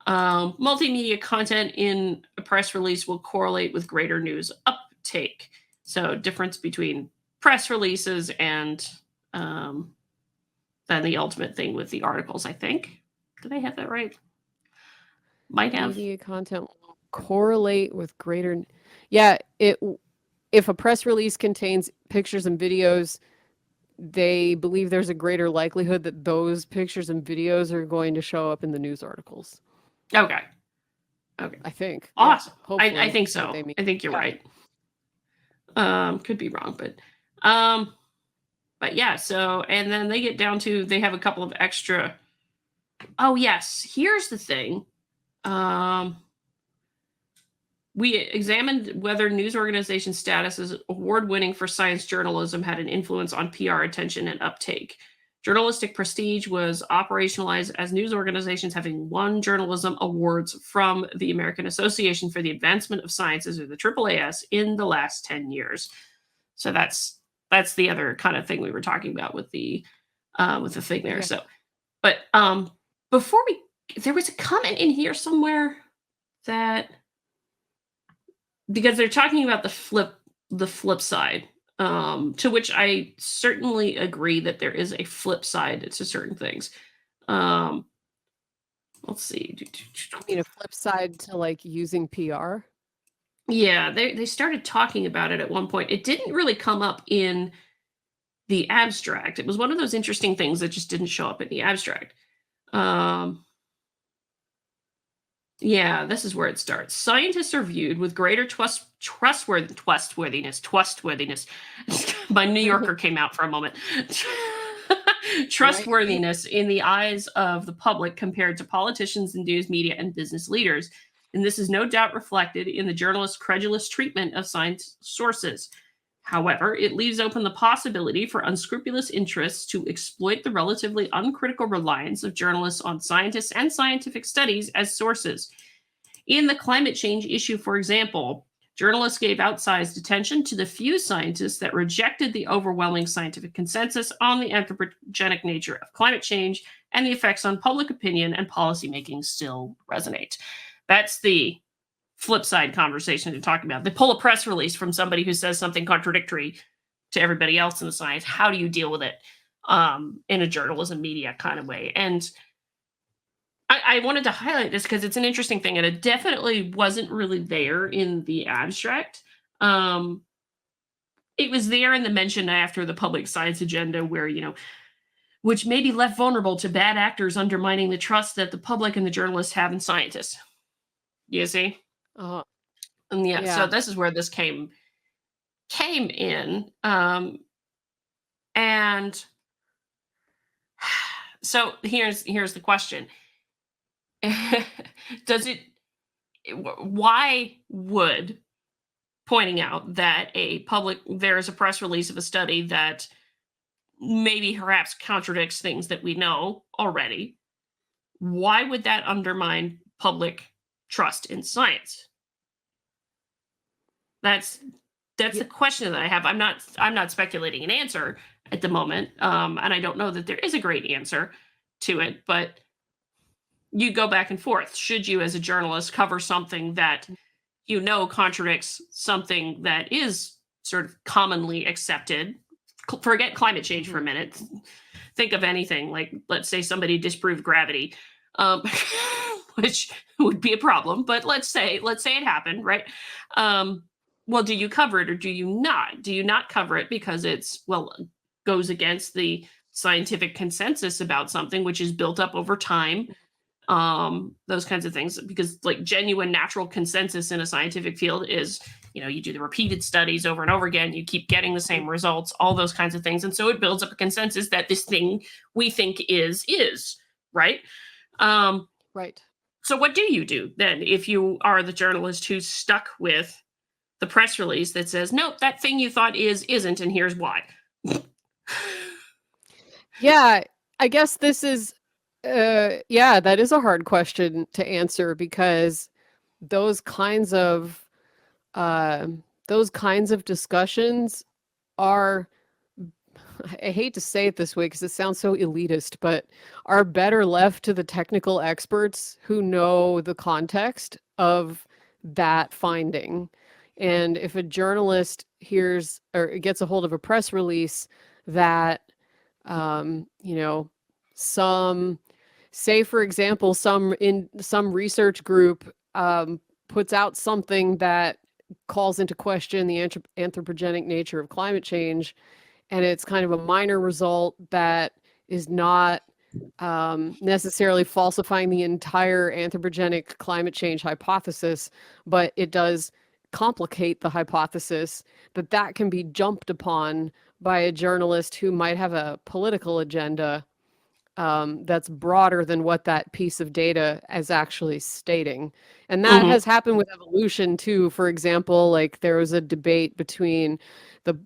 Multimedia content in a press release will correlate with greater news uptake. So difference between press releases and then the ultimate thing with the articles, I think. Did I have that right? Might have. Media content will correlate with greater. Yeah, if a press release contains pictures and videos, they believe there's a greater likelihood that those pictures and videos are going to show up in the news articles. Okay. I think. Awesome. Yeah, I think so. I think you're right. Could be wrong, but yeah, so, and then they get down to, they have a couple of extra. Oh yes, here's the thing. We examined whether news organization status as award-winning for science journalism had an influence on PR attention and uptake. Journalistic prestige was operationalized as news organizations having won journalism awards from the American Association for the Advancement of Sciences, or the AAAS, in the last 10 years. So that's the other kind of thing we were talking about with the thing there. Okay. So, but before there was a comment in here somewhere that, because they're talking about the flip side, to which I certainly agree that there is a flip side to certain things. Let's see. You mean a flip side to like using PR? Yeah, they started talking about it at one point. It didn't really come up in the abstract. It was one of those interesting things that just didn't show up in the abstract. Yeah, this is where it starts. Scientists are viewed with greater trustworthiness. My New Yorker came out for a moment. Trustworthiness in the eyes of the public compared to politicians and news media and business leaders. And this is no doubt reflected in the journalists' credulous treatment of science sources. However, it leaves open the possibility for unscrupulous interests to exploit the relatively uncritical reliance of journalists on scientists and scientific studies as sources. In the climate change issue, for example, journalists gave outsized attention to the few scientists that rejected the overwhelming scientific consensus on the anthropogenic nature of climate change, and the effects on public opinion and policymaking still resonate. That's the flip side conversation to talk about. They pull a press release from somebody who says something contradictory to everybody else in the science. How do you deal with it in a journalism media kind of way? And I wanted to highlight this because it's an interesting thing, and it definitely wasn't really there in the abstract. It was there in the mention after the public science agenda, where, which may be left vulnerable to bad actors undermining the trust that the public and the journalists have in scientists. You see? Uh, And so yeah. this is where this came in. And so here's the question. Why would pointing out that there is a press release of a study that maybe perhaps contradicts things that we know already, why would that undermine public trust in science? That's the question that I have. I'm not speculating an answer at the moment, and I don't know that there is a great answer to it, but you go back and forth. Should you, as a journalist, cover something that contradicts something that is sort of commonly accepted? Forget climate change for a minute. Think of anything, like, let's say somebody disproved gravity, which would be a problem, but let's say it happened, right? Well, do you cover it or do you not? Do you not cover it because goes against the scientific consensus about something, which is built up over time? Those kinds of things, because like genuine natural consensus in a scientific field is, you do the repeated studies over and over again, you keep getting the same results, all those kinds of things. And so it builds up a consensus that this thing we think is, right? Right. So what do you do then if you are the journalist who's stuck with the press release that says, nope, that thing you thought isn't, and here's why? Yeah, I guess this is, that is a hard question to answer, because those kinds of discussions are, I hate to say it this way because it sounds so elitist, but are better left to the technical experts who know the context of that finding. And if a journalist hears or gets a hold of a press release that, say, for example, some research group puts out something that calls into question the anthropogenic nature of climate change, and it's kind of a minor result that is not necessarily falsifying the entire anthropogenic climate change hypothesis, but it does complicate the hypothesis, that can be jumped upon by a journalist who might have a political agenda that's broader than what that piece of data is actually stating. And that has happened with evolution too. For example, like there was a debate between the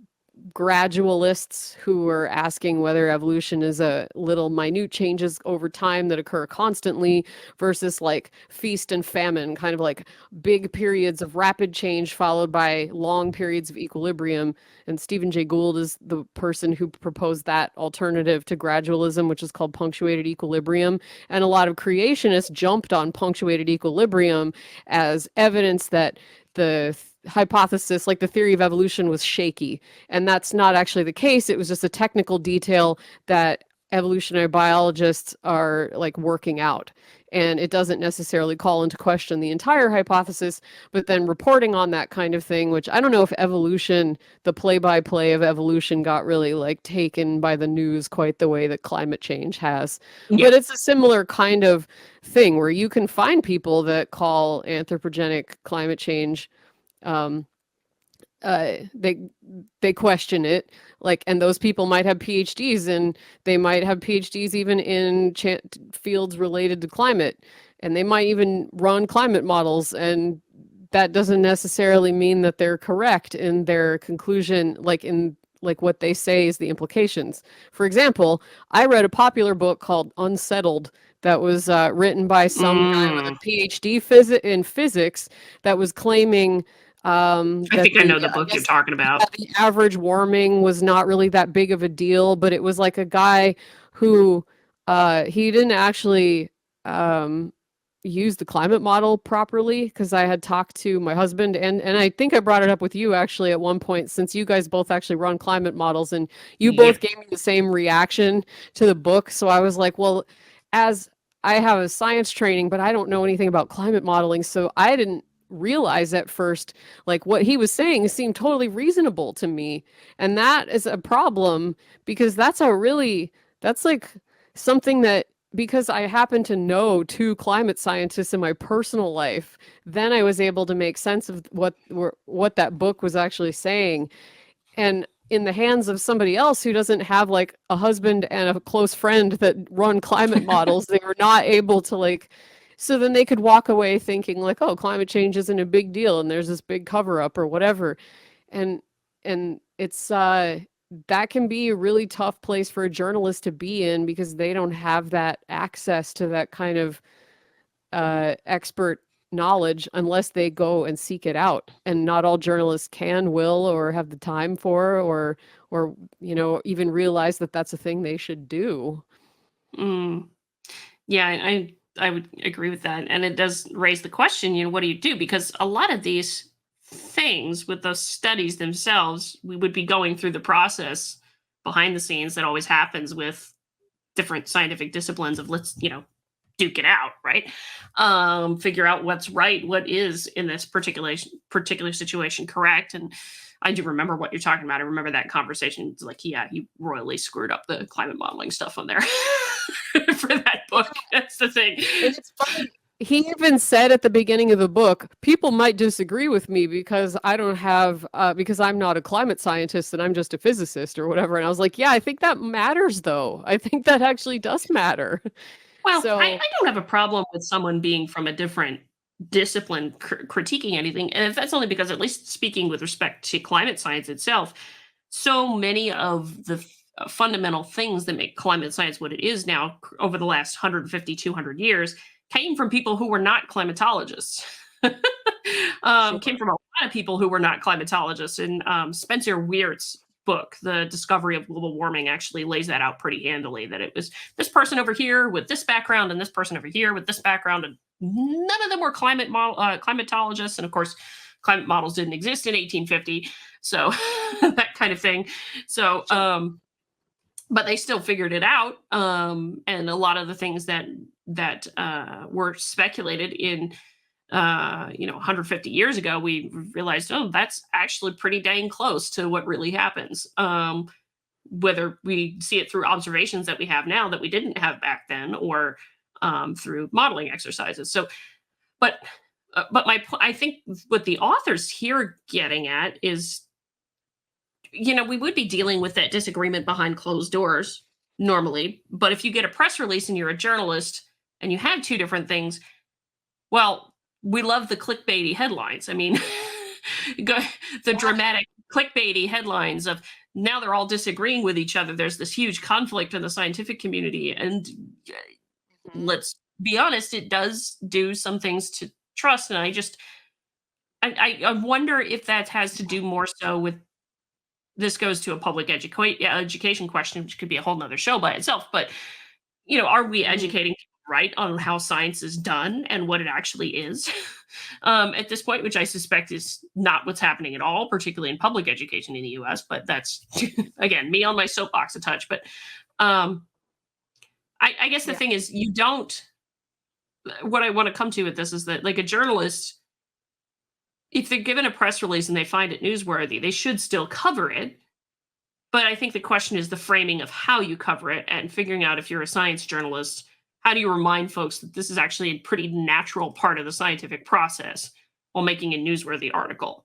gradualists who were asking whether evolution is a little minute changes over time that occur constantly versus like feast and famine, kind of like big periods of rapid change followed by long periods of equilibrium. And Stephen Jay Gould is the person who proposed that alternative to gradualism, which is called punctuated equilibrium. And a lot of creationists jumped on punctuated equilibrium as evidence that the hypothesis, like the theory of evolution, was shaky. And that's not actually the case. It was just a technical detail that evolutionary biologists are like working out. And it doesn't necessarily call into question the entire hypothesis, but then reporting on that kind of thing, which I don't know if evolution, the play-by-play of evolution, got really like taken by the news quite the way that climate change has. Yeah. But it's a similar kind of thing where you can find people that call anthropogenic climate change, they question it, like, and those people might have PhDs, and they might have PhDs even in fields related to climate, and they might even run climate models and that doesn't necessarily mean that they're correct in their conclusion, like what they say is the implications. For example, I read a popular book called Unsettled that was written by some guy with a Mm. PhD in physics that was claiming I that think I know the I book you're guess talking yeah, about. the average warming was not really that big of a deal, but it was like a guy who he didn't actually um, use the climate model properly, because I had talked to my husband, and I think I brought it up with you actually at one point, since you guys both actually run climate models and you Yep. both gave me the same reaction to the book. So I was like, well, as I have a science training, but I don't know anything about climate modeling, so I didn't realize at first like what he was saying seemed totally reasonable to me. And that is a problem, because that's like something that, because I happen to know two climate scientists in my personal life, then I was able to make sense of what that book was actually saying. And in the hands of somebody else who doesn't have like a husband and a close friend that run climate models, they were not able to like, so then they could walk away thinking like, oh, climate change isn't a big deal and there's this big cover up or whatever. And it's that can be a really tough place for a journalist to be in, because they don't have that access to that kind of expert knowledge unless they go and seek it out. And not all journalists can, will, or have the time for, or even realize that that's a thing they should do. Mm. Yeah, I would agree with that, and it does raise the question, what do you do? Because a lot of these things with those studies themselves, we would be going through the process behind the scenes that always happens with different scientific disciplines of let's, duke it out, right? Figure out what's right, what is in this particular situation correct. And I do remember what you're talking about. I remember that conversation. It's like, yeah, you royally screwed up the climate modeling stuff on there for that book. That's the thing. And it's funny. He even said at the beginning of the book, people might disagree with me because I don't have, because I'm not a climate scientist and I'm just a physicist or whatever. And I was like, yeah, I think that matters though. I think that actually does matter. Well, I So, don't have a problem with someone being from a different discipline critiquing anything. And if that's only because, at least speaking with respect to climate science itself, so many of the fundamental things that make climate science what it is now over the last 150, 200 years came from people who were not climatologists. Came sure. from a lot of people who were not climatologists. And Spencer Weirt's book, The Discovery of Global Warming, actually lays that out pretty handily, that it was this person over here with this background and this person over here with this background, and none of them were climatologists. And of course, climate models didn't exist in 1850, so that kind of thing. So, but they still figured it out. And a lot of the things that were speculated in 150 years ago, we realized, oh, that's actually pretty dang close to what really happens. Whether we see it through observations that we have now that we didn't have back then, or through modeling exercises. So, but I think what the authors here are getting at is, we would be dealing with that disagreement behind closed doors normally, but if you get a press release and you're a journalist and you have two different things, well, we love the clickbaity headlines. I mean, the dramatic clickbaity headlines of now they're all disagreeing with each other. There's this huge conflict in the scientific community. And Mhm. let's be honest, it does do some things to trust. And I wonder if that has to do more so with, this goes to a public education question, which could be a whole nother show by itself. But are we Mhm. educating people right on how science is done and what it actually is at this point, which I suspect is not what's happening at all, particularly in public education in the US. But that's, again, me on my soapbox a touch. But um, I guess the Yeah. thing is, you don't, what I want to come to with this is that, like, a journalist, if they're given a press release and they find it newsworthy, they should still cover it. But I think the question is the framing of how you cover it, and figuring out, if you're a science journalist, how do you remind folks that this is actually a pretty natural part of the scientific process while making a newsworthy article?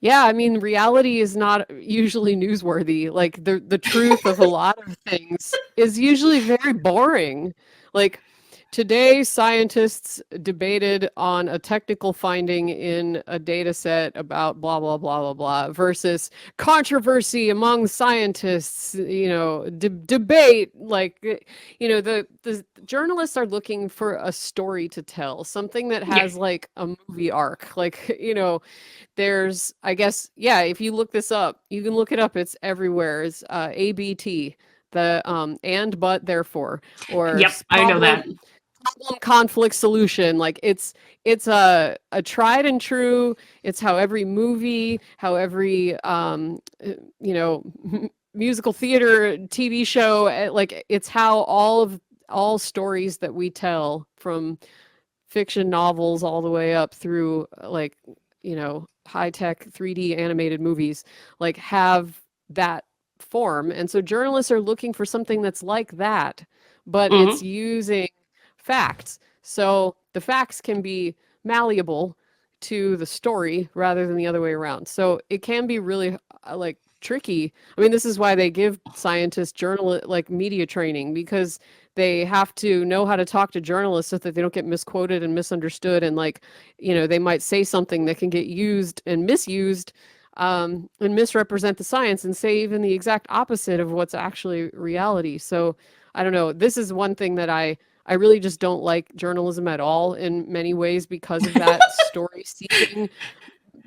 Yeah, I mean, reality is not usually newsworthy. Like the truth of a lot of things is usually very boring. Like Today, scientists debated on a technical finding in a data set about blah, blah, blah, blah, blah, versus controversy among scientists, debate. The journalists are looking for a story to tell, something that Yeah. has like a movie arc. There's, I guess, yeah, if you look this up, you can look it up. It's everywhere. It's ABT, the and, but, therefore, or Yep. I know problem that. conflict solution. Like it's a tried and true. It's how every movie, how every musical theater, TV show, like it's how all stories that we tell, from fiction novels all the way up through high tech 3D animated movies, like have that form. And so journalists are looking for something that's like that, but it's Hmm. using facts. So the facts can be malleable to the story rather than the other way around. So it can be really tricky. I mean, this is why they give scientists media training, because they have to know how to talk to journalists so that they don't get misquoted and misunderstood, and they might say something that can get used and misused, and misrepresent the science and say even the exact opposite of what's actually reality. So I don't know. This is one thing that I really just don't like journalism at all in many ways, because of that story seeking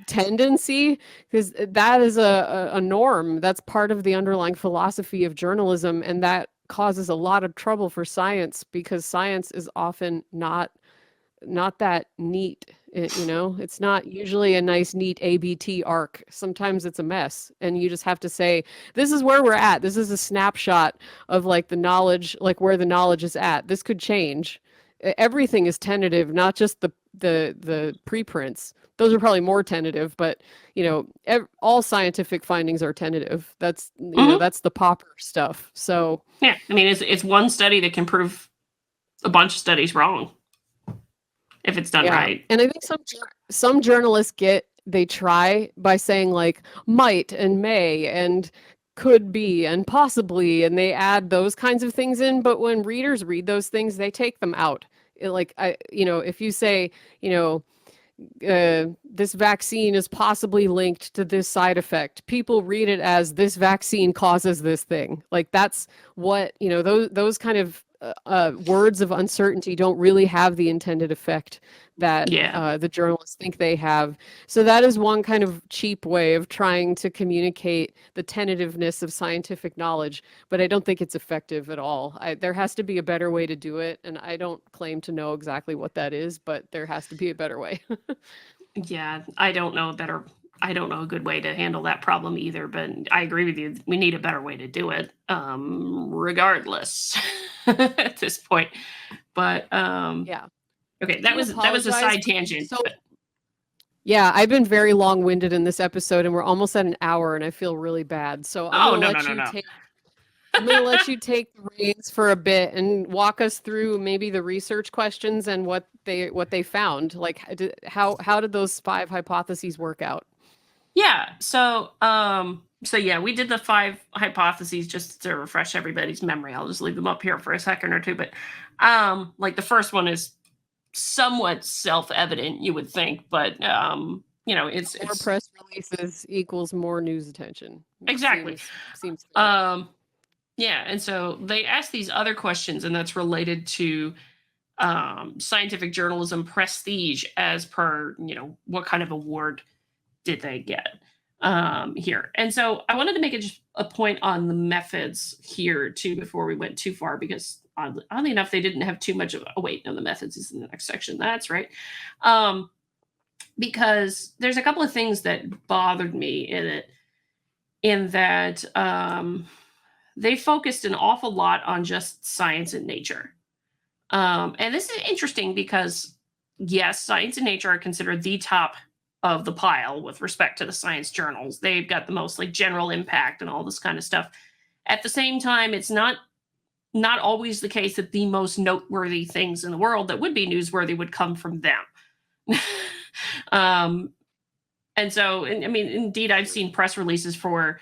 tendency, because that is a norm. That's part of the underlying philosophy of journalism, and that causes a lot of trouble for science, because science is often not that neat. It's not usually a nice, neat ABT arc. Sometimes it's a mess, and you just have to say, this is where we're at. This is a snapshot of like the knowledge, like where the knowledge is at. This could change. Everything is tentative, not just the preprints. Those are probably more tentative, but all scientific findings are tentative. That's Hmm. that's the popper stuff. So Yeah. I mean, it's one study that can prove a bunch of studies wrong if it's done yeah, right. and I think some journalists they try by saying like might and may and could be and possibly, and they add those kinds of things in. But when readers read those things, they take them out. If you say, you know, this vaccine is possibly linked to this side effect, people read it as this vaccine causes this thing. Like that's what, those kind of words of uncertainty don't really have the intended effect that Yeah. the journalists think they have. So that is one kind of cheap way of trying to communicate the tentativeness of scientific knowledge, but I don't think it's effective at all. There has to be a better way to do it, and I don't claim to know exactly what that is, but there has to be a better way. Yeah. I don't know a good way to handle that problem either, but I agree with you. We need a better way to do it, regardless at this point. But Yeah. okay, I do that was a apologize side for being tangent. so. But Yeah, I've been very long-winded in this episode, and we're almost at an hour, and I feel really bad. So oh, no, no, no, no. I'm gonna let you take the reins for a bit and walk us through maybe the research questions and what they found. Like, how did those 5 hypotheses work out? Yeah. So yeah, we did the 5 hypotheses just to refresh everybody's memory. I'll just leave them up here for a second or two. But like the first one is somewhat self-evident, you would think, but More it's press releases equals more news attention. exactly. Seems fair. Um yeah, and so they asked these other questions, and that's related to scientific journalism prestige, as per, what kind of award did they get here. And so I wanted to make just a point on the methods here too before we went too far, because oddly enough, they didn't have too much of oh wait, no, the methods is in the next section. That's right. Um, because there's a couple of things that bothered me in it, in that they focused an awful lot on just science and nature. And this is interesting because, yes, science and nature are considered the top of the pile with respect to the science journals. They've got the most like general impact and all this kind of stuff. At the same time, it's not always the case that the most noteworthy things in the world that would be newsworthy would come from them. um, and so, I mean, indeed, I've seen press releases for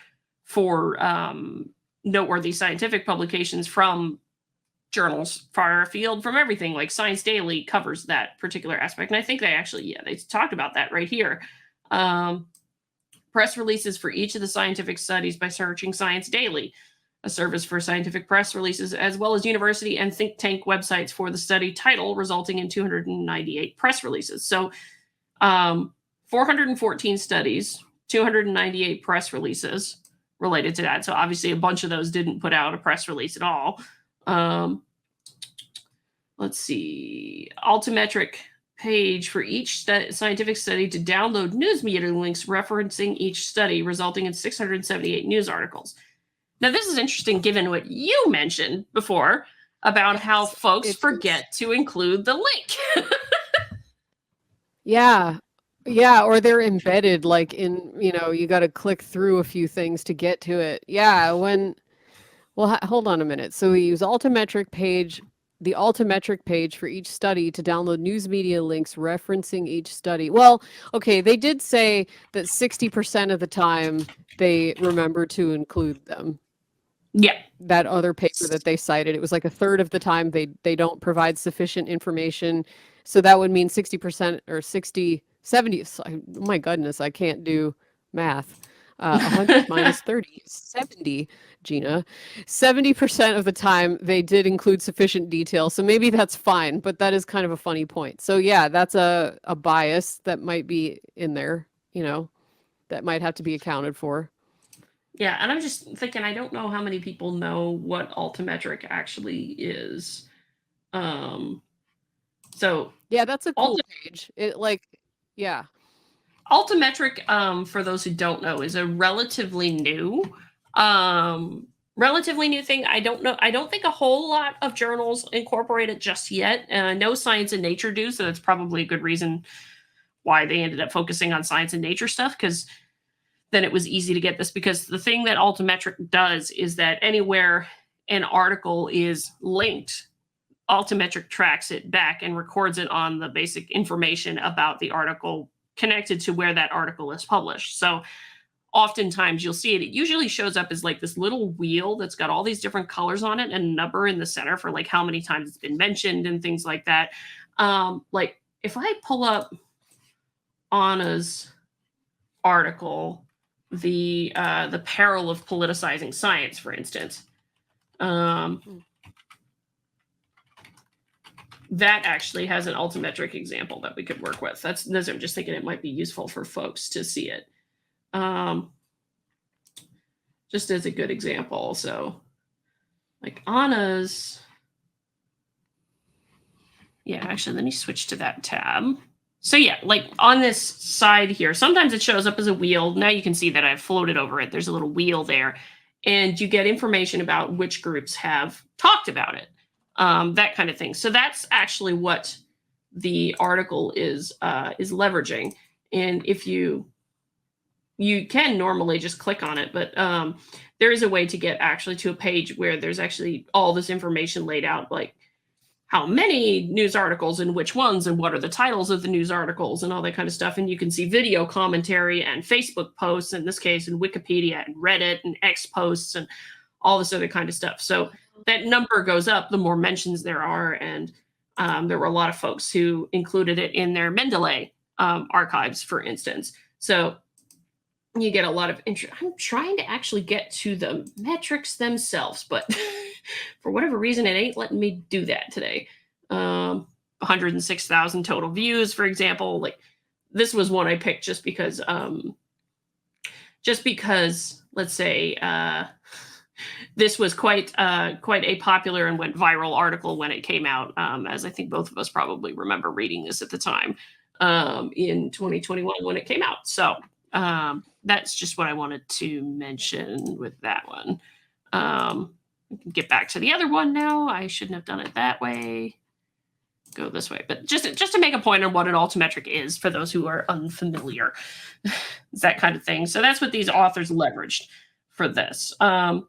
noteworthy scientific publications from journals far afield from everything, like Science Daily covers that particular aspect. And I think they talked about that right here. Press releases for each of the scientific studies by searching Science Daily, a service for scientific press releases, as well as university and think tank websites for the study title, resulting in 298 press releases. So 414 studies, 298 press releases related to that. So obviously a bunch of those didn't put out a press release at all. Let's see, altimetric page for each scientific study to download news media links referencing each study, resulting in 678 news articles. Now, this is interesting given what you mentioned before about how folks forget to include the link. Yeah. Yeah, or they're embedded like in, you got to click through a few things to get to it. Yeah, hold on a minute. So we use the altimetric page for each study to download news media links referencing each study. Well, okay, they did say that 60% of the time they remember to include them. Yeah. That other paper that they cited, it was like a third of the time they don't provide sufficient information. So that would mean 60% or 60, 70. Oh my goodness, I can't do math. 100 minus 30, 70, Gina. 70% of the time they did include sufficient detail. So maybe that's fine, but that is kind of a funny point. So yeah, that's a bias that might be in there, that might have to be accounted for. Yeah, and I'm just thinking, I don't know how many people know what altimetric actually is. So yeah, that's a cool page. Yeah. Altimetric, for those who don't know, is a relatively new thing. I don't think a whole lot of journals incorporate it just yet. No Science and Nature do, so that's probably a good reason why they ended up focusing on Science and Nature stuff, because then it was easy to get this. Because the thing that altimetric does is that anywhere an article is linked, altimetric tracks it back and records it on the basic information about the article connected to where that article is published. So oftentimes you'll see it. It usually shows up as like this little wheel that's got all these different colors on it and a number in the center for like how many times it's been mentioned and things like that. Like if I pull up Anna's article, the peril of politicizing science, for instance, that actually has an altimetric example that we could work with. That's I'm just thinking it might be useful for folks to see it. Just as a good example. So like Anna's, yeah, actually, let me switch to that tab. So yeah, like on this side here, sometimes it shows up as a wheel. Now you can see that I've floated over it. There's a little wheel there, and you get information about which groups have talked about it. That kind of thing. So that's actually what the article is leveraging. And if you can normally just click on it, but there is a way to get actually to a page where there's actually all this information laid out, like how many news articles and which ones and what are the titles of the news articles and all that kind of stuff. And you can see video commentary and Facebook posts in this case, and Wikipedia and Reddit and X posts and all this other kind of stuff. So that number goes up the more mentions there are. And there were a lot of folks who included it in their Mendeley archives, for instance. So you get a lot of interest. I'm trying to actually get to the metrics themselves, but for whatever reason, it ain't letting me do that today. 106,000 total views, for example. Like this was one I picked just because, let's say, this was quite a popular and went viral article when it came out, as I think both of us probably remember reading this at the time in 2021 when it came out. So that's just what I wanted to mention with that one. We can get back to the other one now. I shouldn't have done it that way. Go this way. But just to make a point on what an altimetric is for those who are unfamiliar. It's that kind of thing. So that's what these authors leveraged for this. One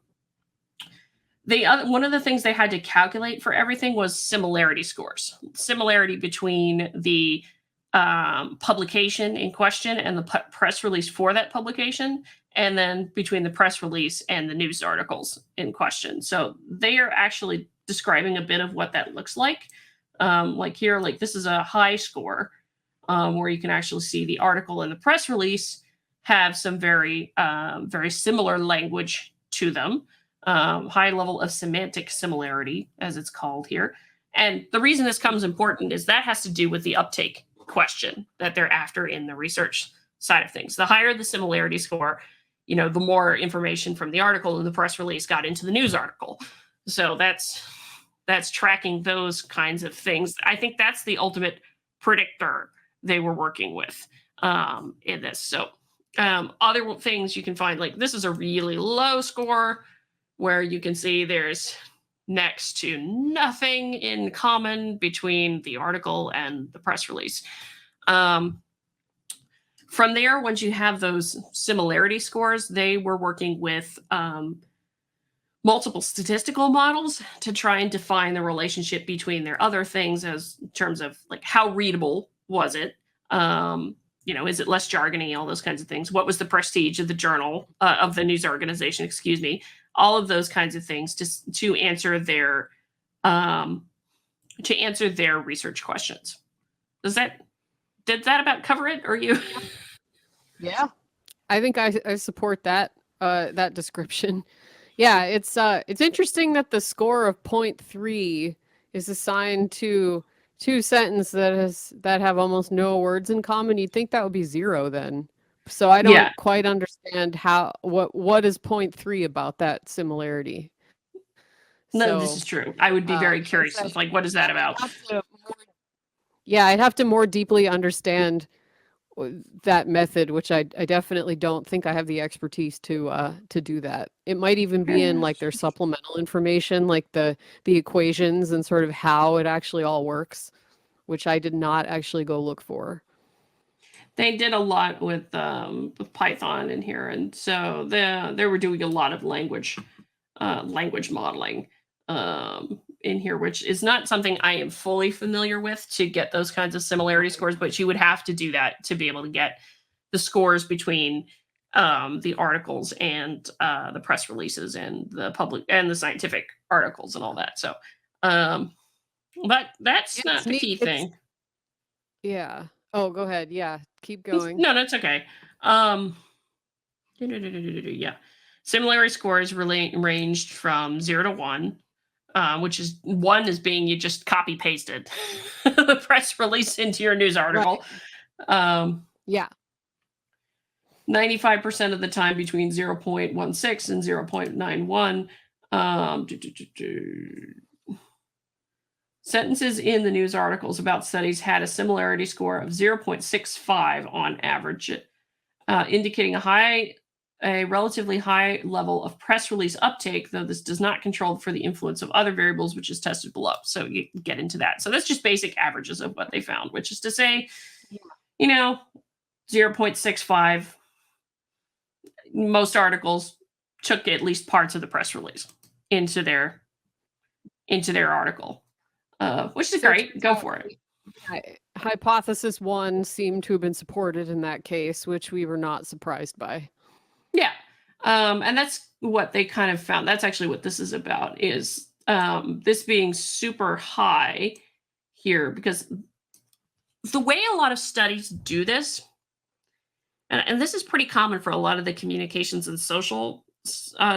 of the things they had to calculate for everything was similarity scores. Similarity between the publication in question and the press release for that publication, and then between the press release and the news articles in question. So they are actually describing a bit of what that looks like. Like here, like this is a high score, where you can actually see the article and the press release have some very similar language to them. High level of semantic similarity, as it's called here. And the reason this comes important is that has to do with the uptake question that they're after in the research side of things. The higher the similarity score, the more information from the article and the press release got into the news article. So that's tracking those kinds of things. I think that's the ultimate predictor they were working with in this. So other things you can find, like this is a really low score where you can see there's next to nothing in common between the article and the press release. From there, once you have those similarity scores, they were working with multiple statistical models to try and define the relationship between their other things as in terms of like how readable was it? Is it less jargony? All those kinds of things. What was the prestige of the journal, of the news organization? Excuse me. All of those kinds of things to answer their research questions. Did that about cover it? Or you? Yeah, I think I support that that description. Yeah, it's interesting that the score of 0.3 is assigned to two sentences that have almost no words in common. You'd think that would be 0 then. So I don't quite understand what is 0.3 about that similarity. No, this is true. I would be very curious. It's like, what is that about? I'd have to more deeply understand that method, which I definitely don't think I have the expertise to do that. It might even be in like their supplemental information, like the equations and sort of how it actually all works, which I did not actually go look for. They did a lot with Python in here, and so they were doing a lot of language modeling in here, which is not something I am fully familiar with to get those kinds of similarity scores, but you would have to do that to be able to get the scores between the articles and the press releases and the public and the scientific articles and all that. So, but that's not the key thing. Yeah. Oh, go ahead. Yeah, keep going. No, that's okay. Yeah. Similarity scores ranged from 0 to 1, which is 1 is being you just copy pasted the press release into your news article. Right. Yeah. 95% of the time between 0.16 and 0.91. Sentences in the news articles about studies had a similarity score of 0.65 on average, indicating a relatively high level of press release uptake, though this does not control for the influence of other variables, which is tested below. So you get into that. So that's just basic averages of what they found, which is to say, 0.65. Most articles took at least parts of the press release into their article, which is great. Go for it. Hypothesis 1 seemed to have been supported in that case, which we were not surprised by. Yeah. And that's what they kind of found. That's actually what this is about, is this being super high here, because the way a lot of studies do this, and this is pretty common for a lot of the communications and social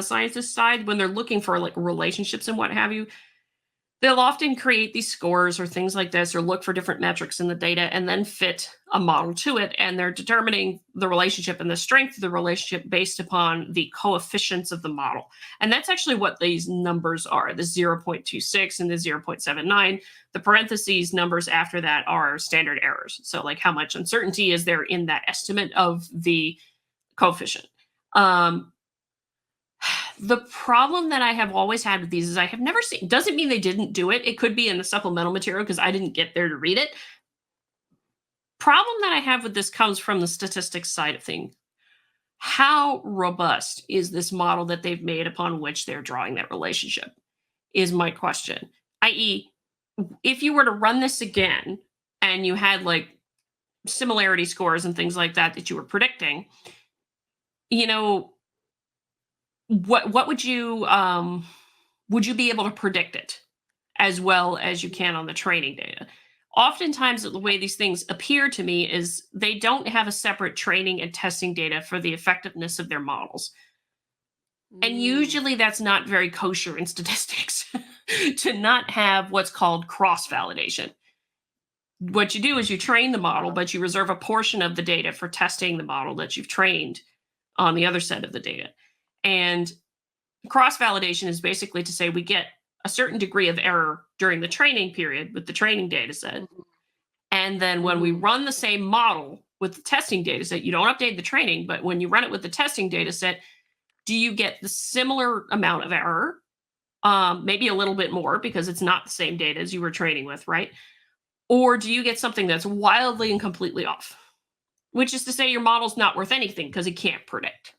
sciences side, when they're looking for like relationships and what have you, they'll often create these scores or things like this, or look for different metrics in the data and then fit a model to it. And they're determining the relationship and the strength of the relationship based upon the coefficients of the model. And that's actually what these numbers are, the 0.26 and the 0.79. The parentheses numbers after that are standard errors. So like how much uncertainty is there in that estimate of the coefficient. The problem that I have always had with these is I have never seen, doesn't mean they didn't do it. It could be in the supplemental material because I didn't get there to read it. Problem that I have with this comes from the statistics side of things. How robust is this model that they've made upon which they're drawing that relationship is my question. i.e., if you were to run this again and you had like similarity scores and things like that you were predicting, what would you be able to predict it? as well as you can on the training data. Oftentimes, the way these things appear to me is they don't have a separate training and testing data for the effectiveness of their models. And usually that's not very kosher in statistics to not have what's called cross-validation. What you do is you train the model, but you reserve a portion of the data for testing the model that you've trained on the other set of the data. And cross-validation is basically to say we get a certain degree of error during the training period with the training data set. And then when we run the same model with the testing data set, you don't update the training, but when you run it with the testing data set, do you get the similar amount of error? Maybe a little bit more because it's not the same data as you were training with, right? Or do you get something that's wildly and completely off? Which is to say your model's not worth anything because it can't predict.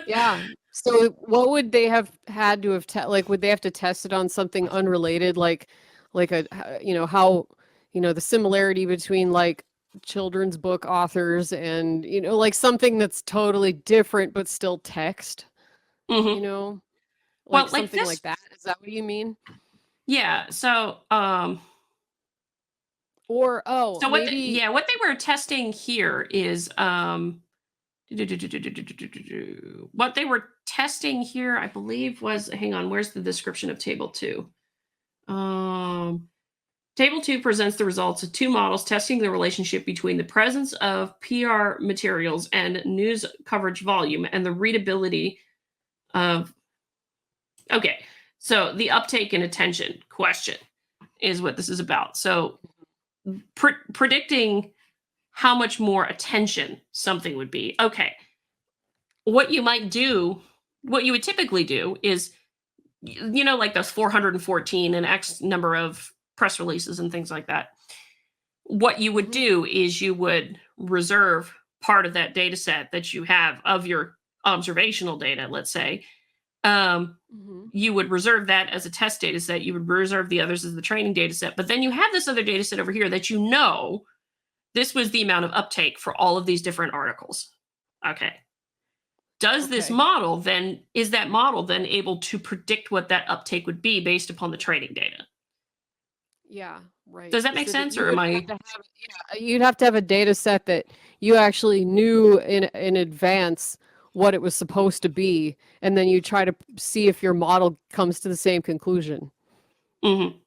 Yeah. So what would they have had to have like would they have to test it on something unrelated like a how the similarity between like children's book authors and like something that's totally different but still text, Mhm. like Well, like something this, like that. Is that what you mean? yeah. So, Or so maybe what they were testing here is what they were testing here, I believe, was hang on, where's the description of table 2? Table 2 presents the results of 2 models testing the relationship between the presence of PR materials and news coverage volume and the readability of. Okay, so the uptake and attention question is what this is about. So predicting how much more attention something would be. Okay, what you might do, what you would typically do is, like those 414 and X number of press releases and things like that. What you would do is you would reserve part of that data set that you have of your observational data, let's say. You would reserve that as a test data set. You would reserve the others as the training data set. But then you have this other data set over here that this was the amount of uptake for all of these different articles. Okay. This model then, is that model then able to predict what that uptake would be based upon the training data? Yeah, right. Does that make So that sense? you Or would am have I? to have, yeah, you'd have to have a data set that you actually knew in advance what it was supposed to be, and then you try to see if your model comes to the same conclusion. Mhm.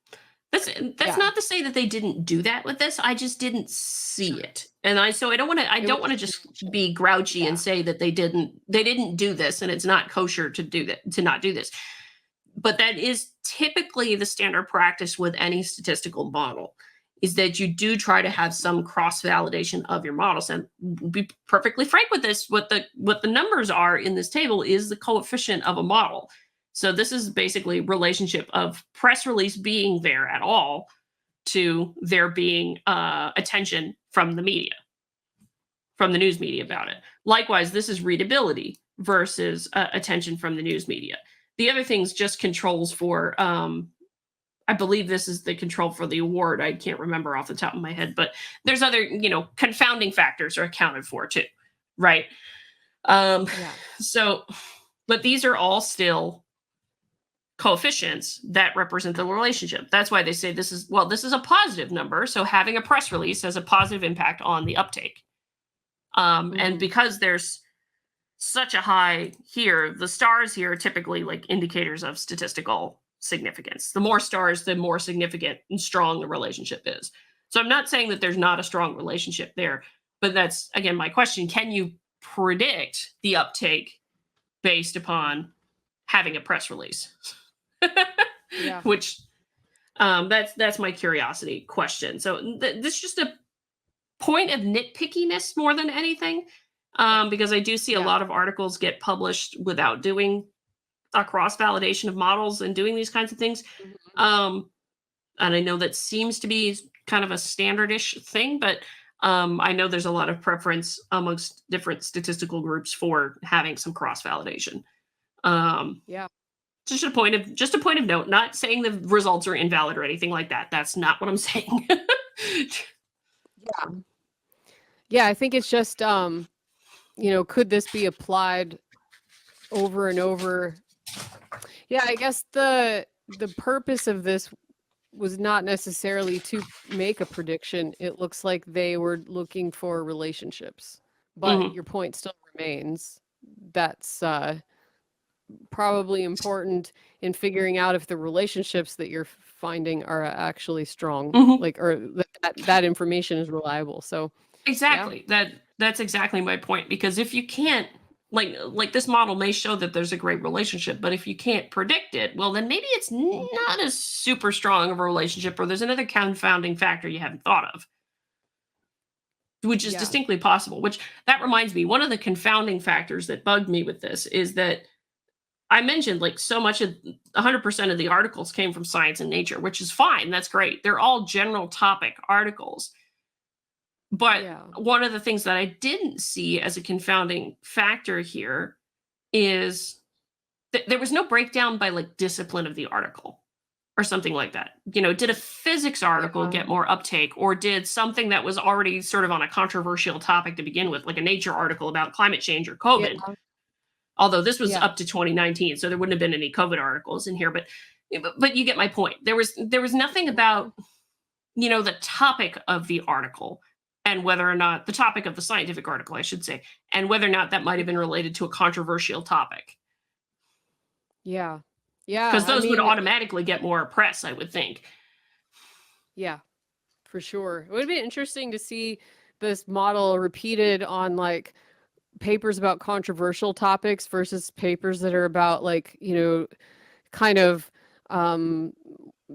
That's Yeah, not to say that they didn't do that with this. I just didn't see it. And I it don't want to wasn't just mentioned. be grouchy Yeah. and say that they didn't do this and it's not kosher to do that, to not do this. But that is typically the standard practice with any statistical model, is that you do try to have some cross validation of your models. And be perfectly frank with this, what the numbers are in this table is the coefficient of a model. So this is basically relationship of press release being there at all to there being attention from the media, from the news media about it. Likewise, this is readability versus attention from the news media. The other thing's just controls for, I believe this is the control for the award. I can't remember off the top of my head, but there's other, confounding factors are accounted for too, right? Yeah. So, but these are all still coefficients that represent the relationship. That's why they say this is a positive number. So having a press release has a positive impact on the uptake. And because there's such a high here, the stars here are typically like indicators of statistical significance. The more stars, the more significant and strong the relationship is. So I'm not saying that there's not a strong relationship there, but that's again my question. Can you predict the uptake based upon having a press release? Yeah. Which that's my curiosity question. So this is just a point of nitpickiness more than anything, because I do see a Yeah. lot of articles get published without doing a cross validation of models and doing these kinds of things. And I know that seems to be kind of a standardish thing, but I know there's a lot of preference amongst different statistical groups for having some cross validation. Yeah. Just a point of note, not saying the results are invalid or anything like that. That's not what I'm saying. Yeah. Yeah, I think it's just could this be applied over and over? Yeah, I guess the purpose of this was not necessarily to make a prediction. It looks like they were looking for relationships. But Mhm. your point still remains. That's probably important in figuring out if the relationships that you're finding are actually strong, Mhm. like, or that information is reliable. So, yeah. Exactly. That's exactly my point, because if you can't, like this model may show that there's a great relationship, but if you can't predict it, well then maybe it's not as super strong of a relationship, or there's another confounding factor you haven't thought of, which is Yeah. distinctly possible. Which, that reminds me, one of the confounding factors that bugged me with this is that I mentioned, like, so much of 100% of the articles came from Science and Nature, which is fine. That's great. They're all general topic articles. But Yeah. one of the things that I didn't see as a confounding factor here is there was no breakdown by, like, discipline of the article or something like that. Did a physics article Yeah. get more uptake, or did something that was already sort of on a controversial topic to begin with, like a Nature article about climate change or Yeah. COVID, although this was Yeah. up to 2019, so there wouldn't have been any COVID articles in here, but you get my point. There was nothing about, the topic of the article, and whether or not the topic of the scientific article, I should say, and whether or not that might have been related to a controversial topic, Yeah. Yeah. because I those would mean, automatically get more press, I would think. yeah, for sure. It would be interesting to see this model repeated on like papers about controversial topics versus papers that are about like, kind of um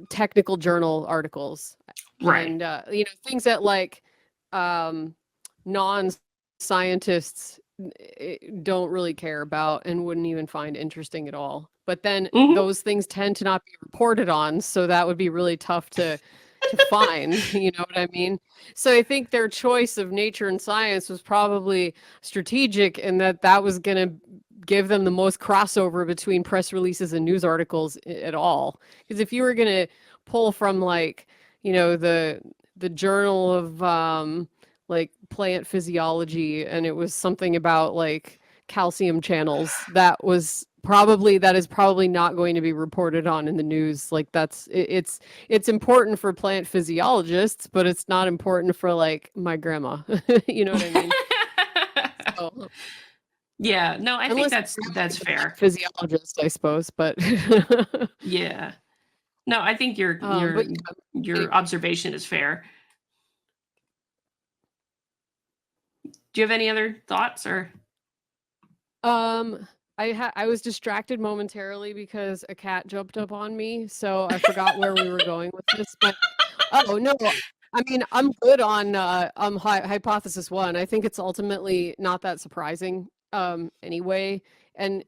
technical journal articles, Right. and things that like um non-scientists don't really care about and wouldn't even find interesting at all. But then Hmm. those things tend to not be reported on, so that would be really tough to find, you know what I mean? So I think their choice of nature and science was probably strategic, in that that was going to give them the most crossover between press releases and news articles at all. Because if you were going to pull from like, the journal of like plant physiology, and it was something about like calcium channels, that is probably not going to be reported on in the news. Like it's important for plant physiologists, but it's not important for like my grandma. You know what I mean? So, Yeah, no, I think unless that's you're a plant fair. physiologist, I suppose, but Yeah. No, I think your but your yeah, your observation is fair. Do you have any other thoughts, or? Um, I was distracted momentarily because a cat jumped up on me, so I forgot where we were going with this. But oh no, I mean I'm good on hypothesis one. I think it's ultimately not that surprising anyway, and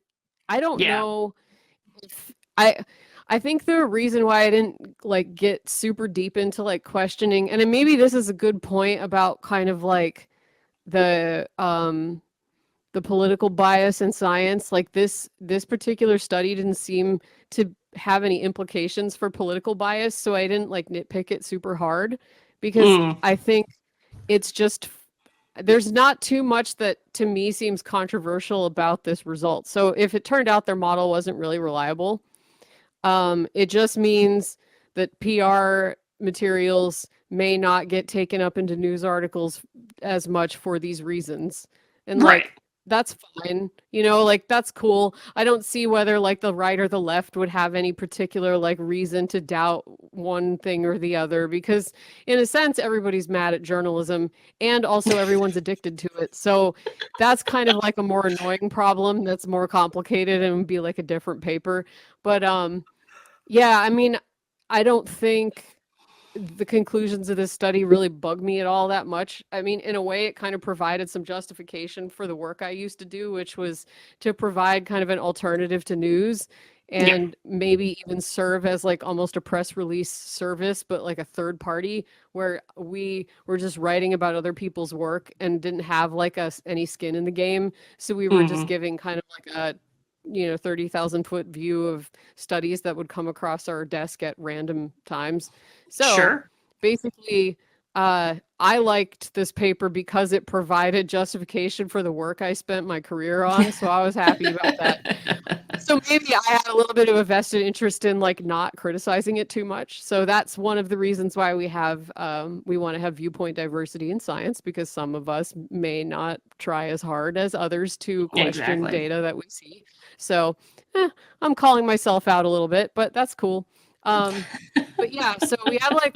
I don't Yeah. know if I think the reason why I didn't like get super deep into like questioning, and then maybe this is a good point about kind of like the um the political bias in science. Like this particular study didn't seem to have any implications for political bias, so I didn't like nitpick it super hard, because Mm, I think it's just there's not too much that to me seems controversial about this result. So if it turned out their model wasn't really reliable, it just means that PR materials may not get taken up into news articles as much for these reasons. And right. like, that's fine. Like that's cool. I don't see whether like the right or the left would have any particular like reason to doubt one thing or the other, because in a sense everybody's mad at journalism, and also everyone's addicted to it. So that's kind of like a more annoying problem that's more complicated and would be like a different paper. But yeah, I mean, I don't think the conclusions of this study really bug me at all that much. I mean, in a way, it kind of provided some justification for the work I used to do, which was to provide kind of an alternative to news, Yeah. and maybe even serve as like almost a press release service, but like a third party where we were just writing about other people's work and didn't have like us any skin in the game. So we were just Mhm. giving kind of like a 30,000-foot view of studies that would come across our desk at random times. So Sure. basically, I liked this paper because it provided justification for the work I spent my career on. So I was happy about that. So maybe I had a little bit of a vested interest in like not criticizing it too much. So that's one of the reasons why we want to have viewpoint diversity in science, because some of us may not try as hard as others to question Exactly. data that we see. So I'm calling myself out a little bit, but that's cool. But yeah, so we had like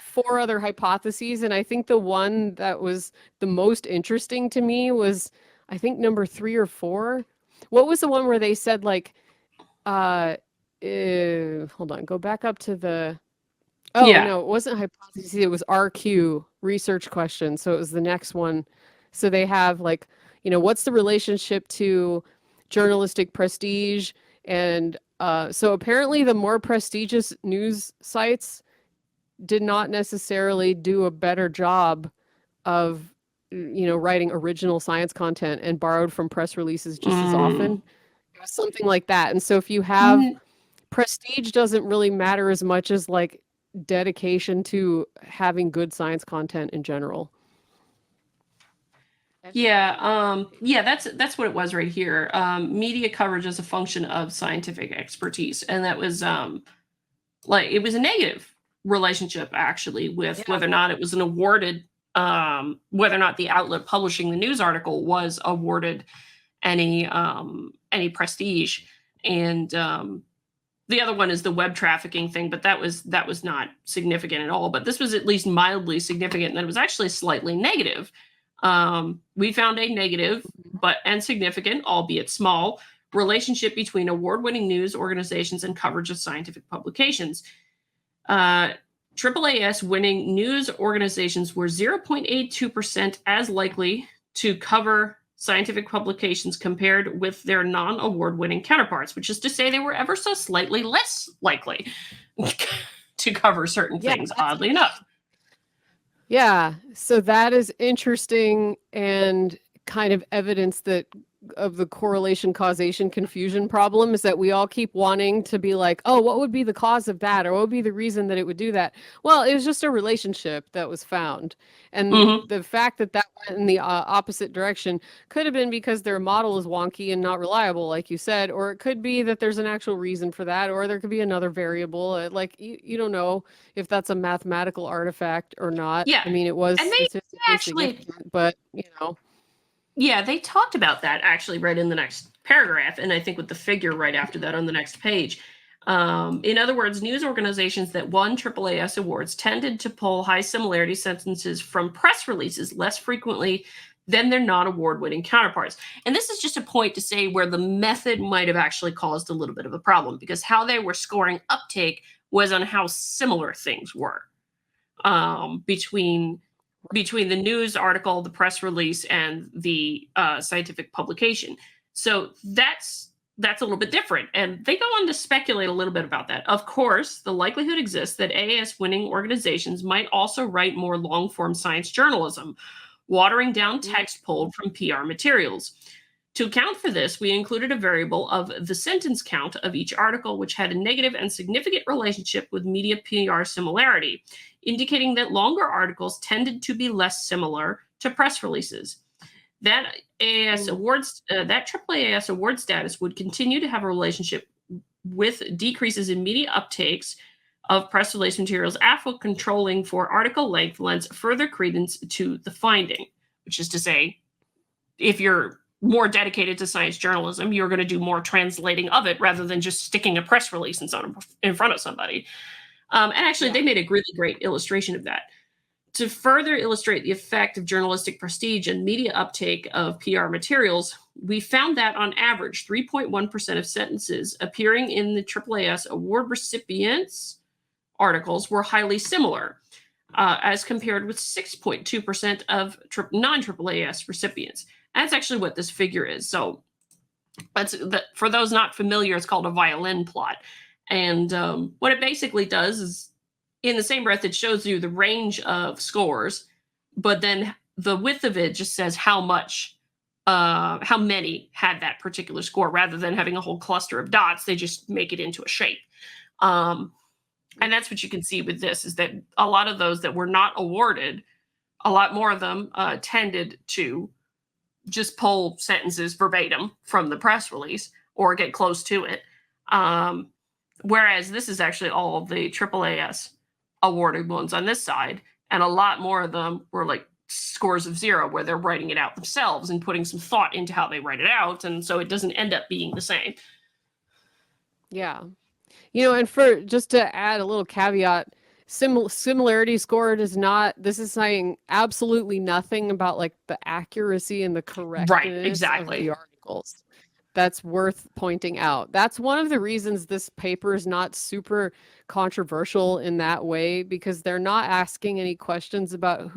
4 other hypotheses, and I think the one that was the most interesting to me was, I think, number 3 or 4. What was the one where they said like, uh, hold on, go back up to the, oh Yeah. no, it wasn't hypothesis, it was RQ, research question. So it was the next one. So they have like, what's the relationship to journalistic prestige? And so apparently the more prestigious news sites did not necessarily do a better job of, writing original science content and borrowed from press releases just as Mm. often. It was something like that. And so if you have Mm, prestige, doesn't really matter as much as like dedication to having good science content in general. yeah, that's what it was right here. Media coverage as a function of scientific expertise. And that was like it was a negative relationship actually with Yeah. whether or not it was an awarded whether or not the outlet publishing the news article was awarded any prestige. And the other one is the web trafficking thing, but that was not significant at all. But this was at least mildly significant, and it was actually slightly negative. We found a negative, but and significant, albeit small, relationship between award-winning news organizations and coverage of scientific publications. AAAS winning news organizations were 0.82% as likely to cover scientific publications compared with their non-award winning counterparts, which is to say they were ever so slightly less likely to cover certain Yeah, things, oddly enough. yeah. So that is interesting and kind of evidence that of the correlation causation confusion problem is that we all keep wanting to be like, oh, what would be the cause of that? Or what would be the reason that it would do that? Well, it was just a relationship that was found. And Mm-hmm. the fact that that went in the opposite direction could have been because their model is wonky and not reliable, like you said, or it could be that there's an actual reason for that, or there could be another variable. Like you don't know if that's a mathematical artifact or not. Yeah. I mean, it was And they statistically actually, significant, but yeah, they talked about that actually right in the next paragraph. And I think with the figure right after that on the next page. In other words, news organizations that won AAAS awards tended to pull high similarity sentences from press releases less frequently than their non-award winning counterparts. And this is just a point to say where the method might have actually caused a little bit of a problem, because how they were scoring uptake was on how similar things were between the news article, the press release, and the scientific publication. So that's a little bit different. And they go on to speculate a little bit about that. Of course, the likelihood exists that AAS winning organizations might also write more long form science journalism, watering down text pulled from PR materials. To account for this, we included a variable of the sentence count of each article, which had a negative and significant relationship with media PR similarity, indicating that longer articles tended to be less similar to press releases. That AAAS award status would continue to have a relationship with decreases in media uptakes of press release materials after controlling for article length lends further credence to the finding, which is to say, if you're more dedicated to science journalism, you're going to do more translating of it rather than just sticking a press release in front of somebody. And actually, they made a really great illustration of that. To further illustrate the effect of journalistic prestige and media uptake of PR materials, we found that on average, 3.1% of sentences appearing in the AAAS award recipients' articles were highly similar, as compared with 6.2% of non-AAAS recipients. That's actually what this figure is. So for those not familiar, it's called a violin plot. And what it basically does is, in the same breath, it shows you the range of scores, but then the width of it just says how many had that particular score. Rather than having a whole cluster of dots, they just make it into a shape. And that's what you can see with this, is that a lot of those that were not awarded, a lot more of them tended to just pull sentences verbatim from the press release. or get close to it. Whereas this is actually all of the AAAS awarded ones on this side, and a lot more of them were like scores of 0, where they're writing it out themselves and putting some thought into how they write it out, and so it doesn't end up being the same. Yeah. You know, and for just to add a little caveat, similarity score does not, this is saying absolutely nothing about like the accuracy and the correctness exactly. of the articles. That's worth pointing out. That's one of the reasons this paper is not super controversial in that way, because they're not asking any questions about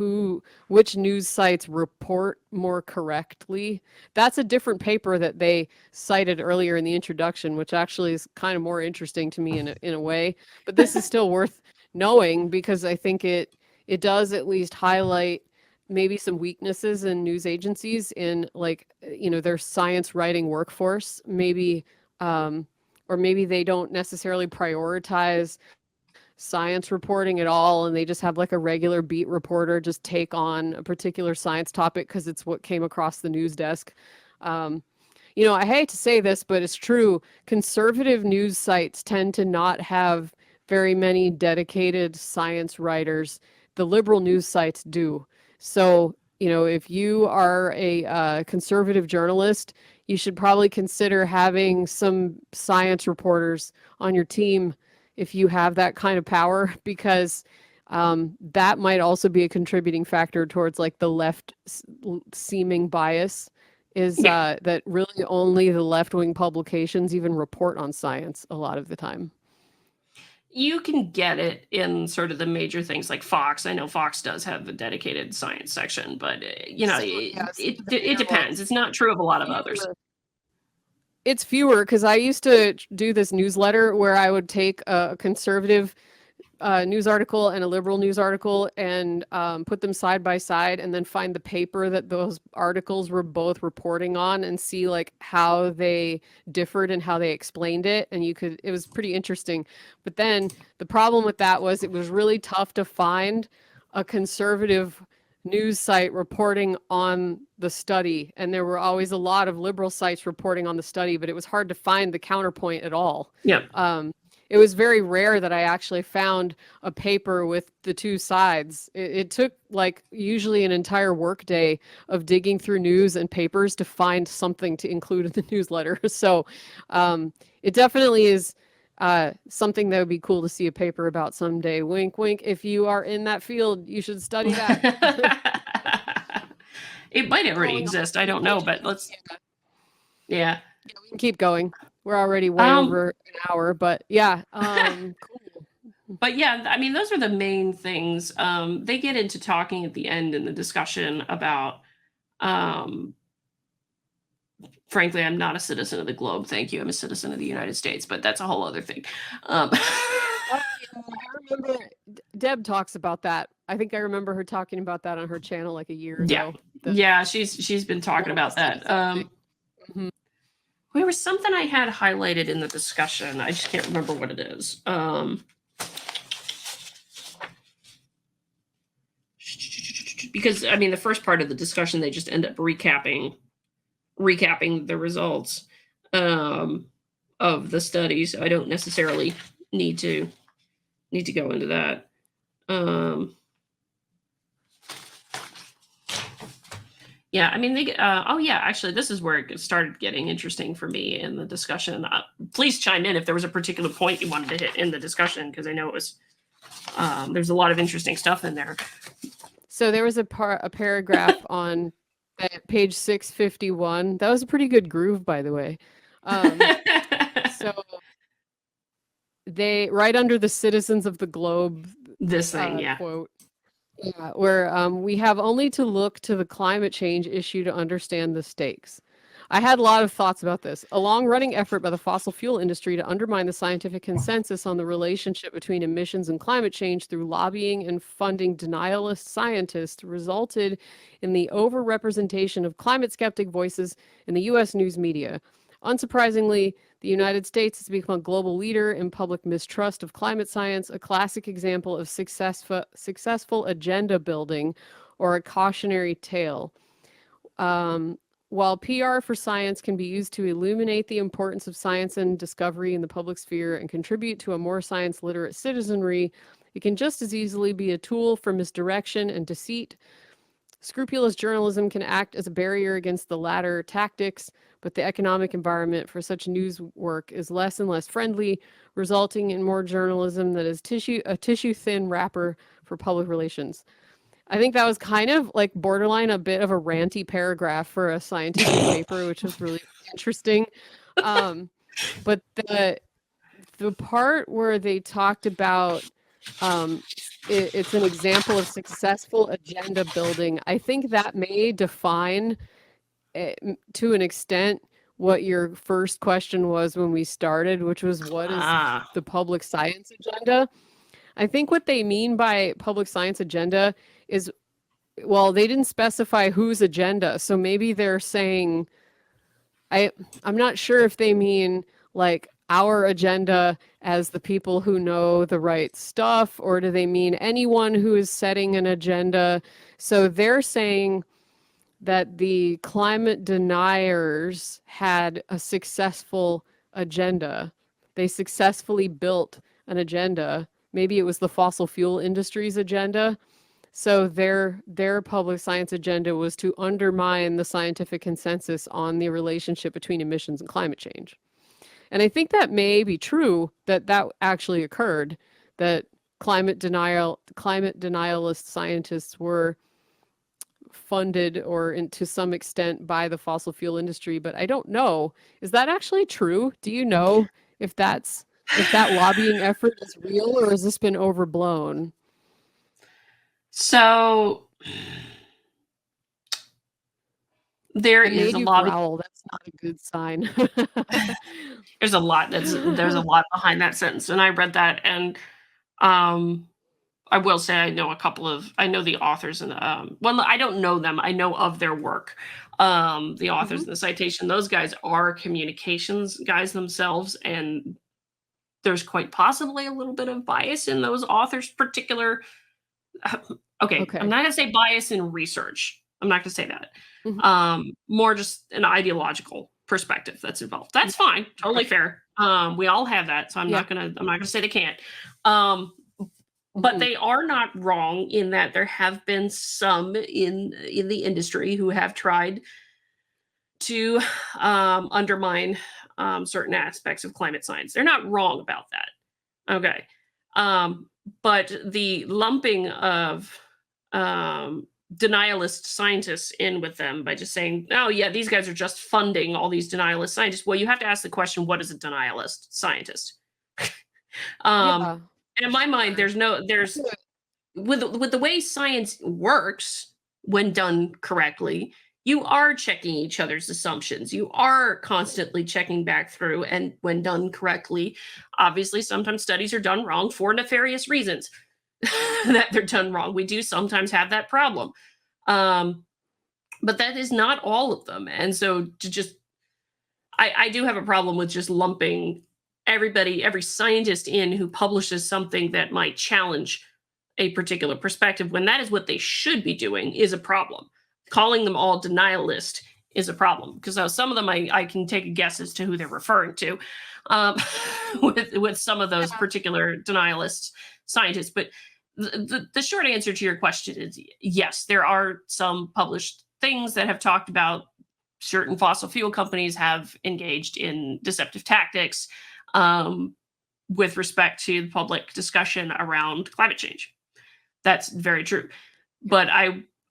which news sites report more correctly. That's a different paper that they cited earlier in the introduction, which actually is kind of more interesting to me in a way. But this is still worth knowing, because I think it does at least highlight maybe some weaknesses in news agencies in, like, you know, their science writing workforce, maybe, or maybe they don't necessarily prioritize science reporting at all, and they just have like a regular beat reporter just take on a particular science topic because it's what came across the news desk. You know, I hate to say this, but it's true. Conservative news sites tend to not have very many dedicated science writers. The liberal news sites do. So, you know, if you are a conservative journalist, you should probably consider having some science reporters on your team if you have that kind of power, because that might also be a contributing factor towards like the left seeming bias, is that really only the left-wing publications even report on science a lot of the time. You can get it in sort of the major things like Fox. I know Fox does have a dedicated science section, but you know, it depends. It's not true of a lot of others. It's fewer, because I used to do this newsletter where I would take a conservative news article and a liberal news article and put them side by side, and then find the paper that those articles were both reporting on and see like how they differed and how they explained it. And it was pretty interesting. But then the problem with that was it was really tough to find a conservative news site reporting on the study, and there were always a lot of liberal sites reporting on the study, but it was hard to find the counterpoint at all. It was very rare that I actually found a paper with the two sides. It took like usually an entire workday of digging through news and papers to find something to include in the newsletter. So it definitely is something that would be cool to see a paper about someday. Wink, wink. If you are in that field, you should study that. It might already exist. I don't know, but let's. Yeah. We can keep going. We're already way over an hour, but yeah. Cool. But yeah, I mean, those are the main things. They get into talking at the end in the discussion about, frankly, I'm not a citizen of the globe. Thank you. I'm a citizen of the United States, but that's a whole other thing. I remember Deb talks about that. I think I remember her talking about that on her channel like a year ago. Yeah, she's been talking about that. There was something I had highlighted in the discussion. I just can't remember what it is. Because I mean, the first part of the discussion, they just end up recapping the results of the studies. I don't necessarily need to go into that. Yeah, I mean, oh yeah, actually, this is where it started getting interesting for me in the discussion. Please chime in if there was a particular point you wanted to hit in the discussion, because I know it was, there's a lot of interesting stuff in there. So there was a paragraph on page 651. That was a pretty good groove, by the way. So they, right under the citizens of the globe, this thing, yeah. Quote. Yeah, where we have only to look to the climate change issue to understand the stakes. I had a lot of thoughts about this. A long-running effort by the fossil fuel industry to undermine the scientific consensus on the relationship between emissions and climate change through lobbying and funding denialist scientists resulted in the overrepresentation of climate skeptic voices in the U.S. news media. Unsurprisingly, the United States has become a global leader in public mistrust of climate science, a classic example of successful agenda building or a cautionary tale. while PR for science can be used to illuminate the importance of science and discovery in the public sphere and contribute to a more science literate citizenry, it can just as easily be a tool for misdirection and deceit. Scrupulous journalism can act as a barrier against the latter tactics, but the economic environment for such news work is less and less friendly, resulting in more journalism that is a tissue-thin wrapper for public relations. I think that was kind of like borderline a bit of a ranty paragraph for a scientific paper, which was really interesting. But the part where they talked about it's an example of successful agenda building, I think that may define to an extent what your first question was when we started, which was what is the public science agenda? I think what they mean by public science agenda is, well, they didn't specify whose agenda. So maybe they're saying, I'm not sure if they mean like our agenda as the people who know the right stuff, or do they mean anyone who is setting an agenda? So they're saying that the climate deniers had a successful agenda. They successfully built an agenda. Maybe it was the fossil fuel industry's agenda. So their public science agenda was to undermine the scientific consensus on the relationship between emissions and climate change. And I think that may be true, that actually occurred, that climate denialist scientists were funded or to some extent by the fossil fuel industry, but I don't know. Is that actually true? Do you know if that lobbying effort is real, or has this been overblown? So there is a lobby. Growl. That's not a good sign. There's a lot behind that sentence, and I read that, and I will say I know the authors, and well, I don't know them. I know of their work. The authors in the citation, those guys are communications guys themselves, and there's quite possibly a little bit of bias in those authors' particular. Okay, I'm not gonna say bias in research. I'm not gonna say that. More just an ideological perspective that's involved. That's fine, totally fair. We all have that, so I'm not gonna say they can't. But they are not wrong in that there have been some in the industry who have tried to undermine certain aspects of climate science. They're not wrong about that. Okay. But the lumping of denialist scientists in with them by just saying, oh yeah, these guys are just funding all these denialist scientists. Well, you have to ask the question, what is a denialist scientist? And in my mind, there's with the way science works when done correctly, you are checking each other's assumptions. You are constantly checking back through, and when done correctly, obviously sometimes studies are done wrong for nefarious reasons that they're done wrong. We do sometimes have that problem. But that is not all of them. And so I do have a problem with just lumping every scientist in who publishes something that might challenge a particular perspective, when that is what they should be doing, is a problem. Calling them all denialist is a problem, because some of them I can take a guess as to who they're referring to with some of those particular denialist scientists. But the short answer to your question is yes, there are some published things that have talked about certain fossil fuel companies have engaged in deceptive tactics with respect to the public discussion around climate change. That's very true. But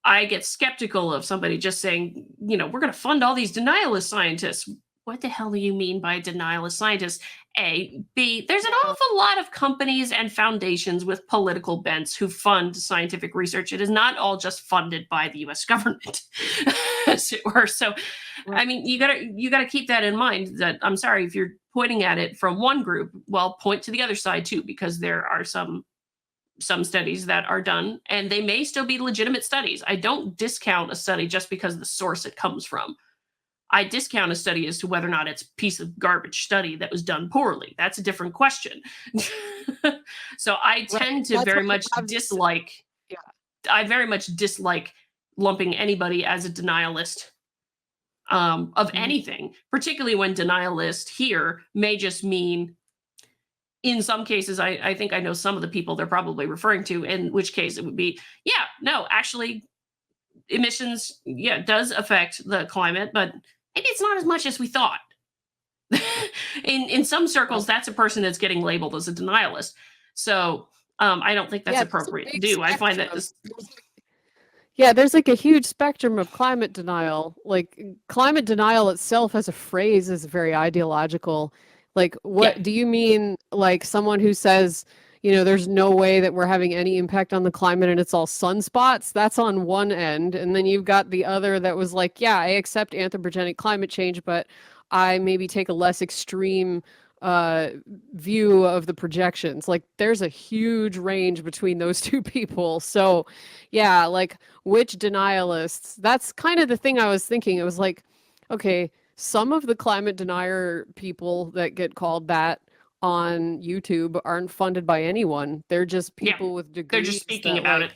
I get skeptical of somebody just saying, we're going to fund all these denialist scientists. What the hell do you mean by denialist scientists? A. B. There's an awful lot of companies and foundations with political bents who fund scientific research. It is not all just funded by the U.S. government, as it were. So, I mean, you gotta keep that in mind. That, I'm sorry, if you're pointing at it from one group, well, point to the other side too, because there are some studies that are done, and they may still be legitimate studies. I don't discount a study just because of the source it comes from. I discount a study as to whether or not it's a piece of garbage study that was done poorly. That's a different question. So I tend to very much dislike. I very much dislike lumping anybody as a denialist of anything, particularly when denialist here may just mean, in some cases, I think I know some of the people they're probably referring to, in which case it would be, yeah, no, actually, emissions, yeah, does affect the climate, but maybe it's not as much as we thought. in some circles, that's a person that's getting labeled as a denialist. So I don't think that's appropriate to do. I find that this. Yeah, there's like a huge spectrum of climate denial. Like climate denial itself as a phrase is very ideological. Like what do you mean, like someone who says, you know, there's no way that we're having any impact on the climate and it's all sunspots? That's on one end. And then you've got the other that was like, yeah, I accept anthropogenic climate change, but I maybe take a less extreme view of the projections. Like there's a huge range between those two people. So yeah, like which denialists? That's kind of the thing I was thinking. It was like, okay, some of the climate denier people that get called that on YouTube aren't funded by anyone. They're just people with degrees. They're just speaking about it.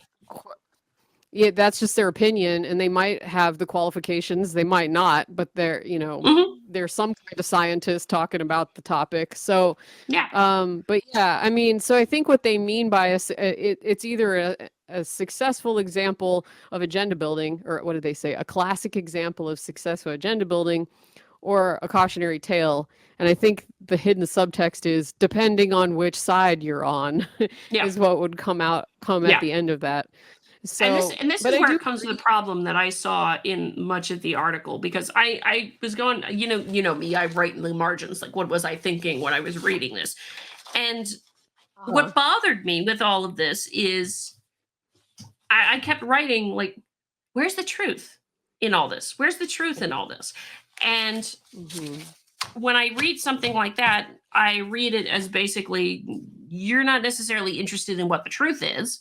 Yeah, that's just their opinion, and they might have the qualifications, they might not, but they're, you know, they're some kind of scientist talking about the topic. So, but yeah, I mean, so I think what they mean by it's either a successful example of agenda building, or what did they say? A classic example of successful agenda building, or a cautionary tale. And I think the hidden subtext is depending on which side you're on is what would come at the end of that. So, and this is where it comes to the problem that I saw in much of the article, because I was going, you know me, I write in the margins, like, what was I thinking when I was reading this? And what bothered me with all of this is I kept writing, like, where's the truth in all this? Where's the truth in all this? And when I read something like that, I read it as basically, you're not necessarily interested in what the truth is.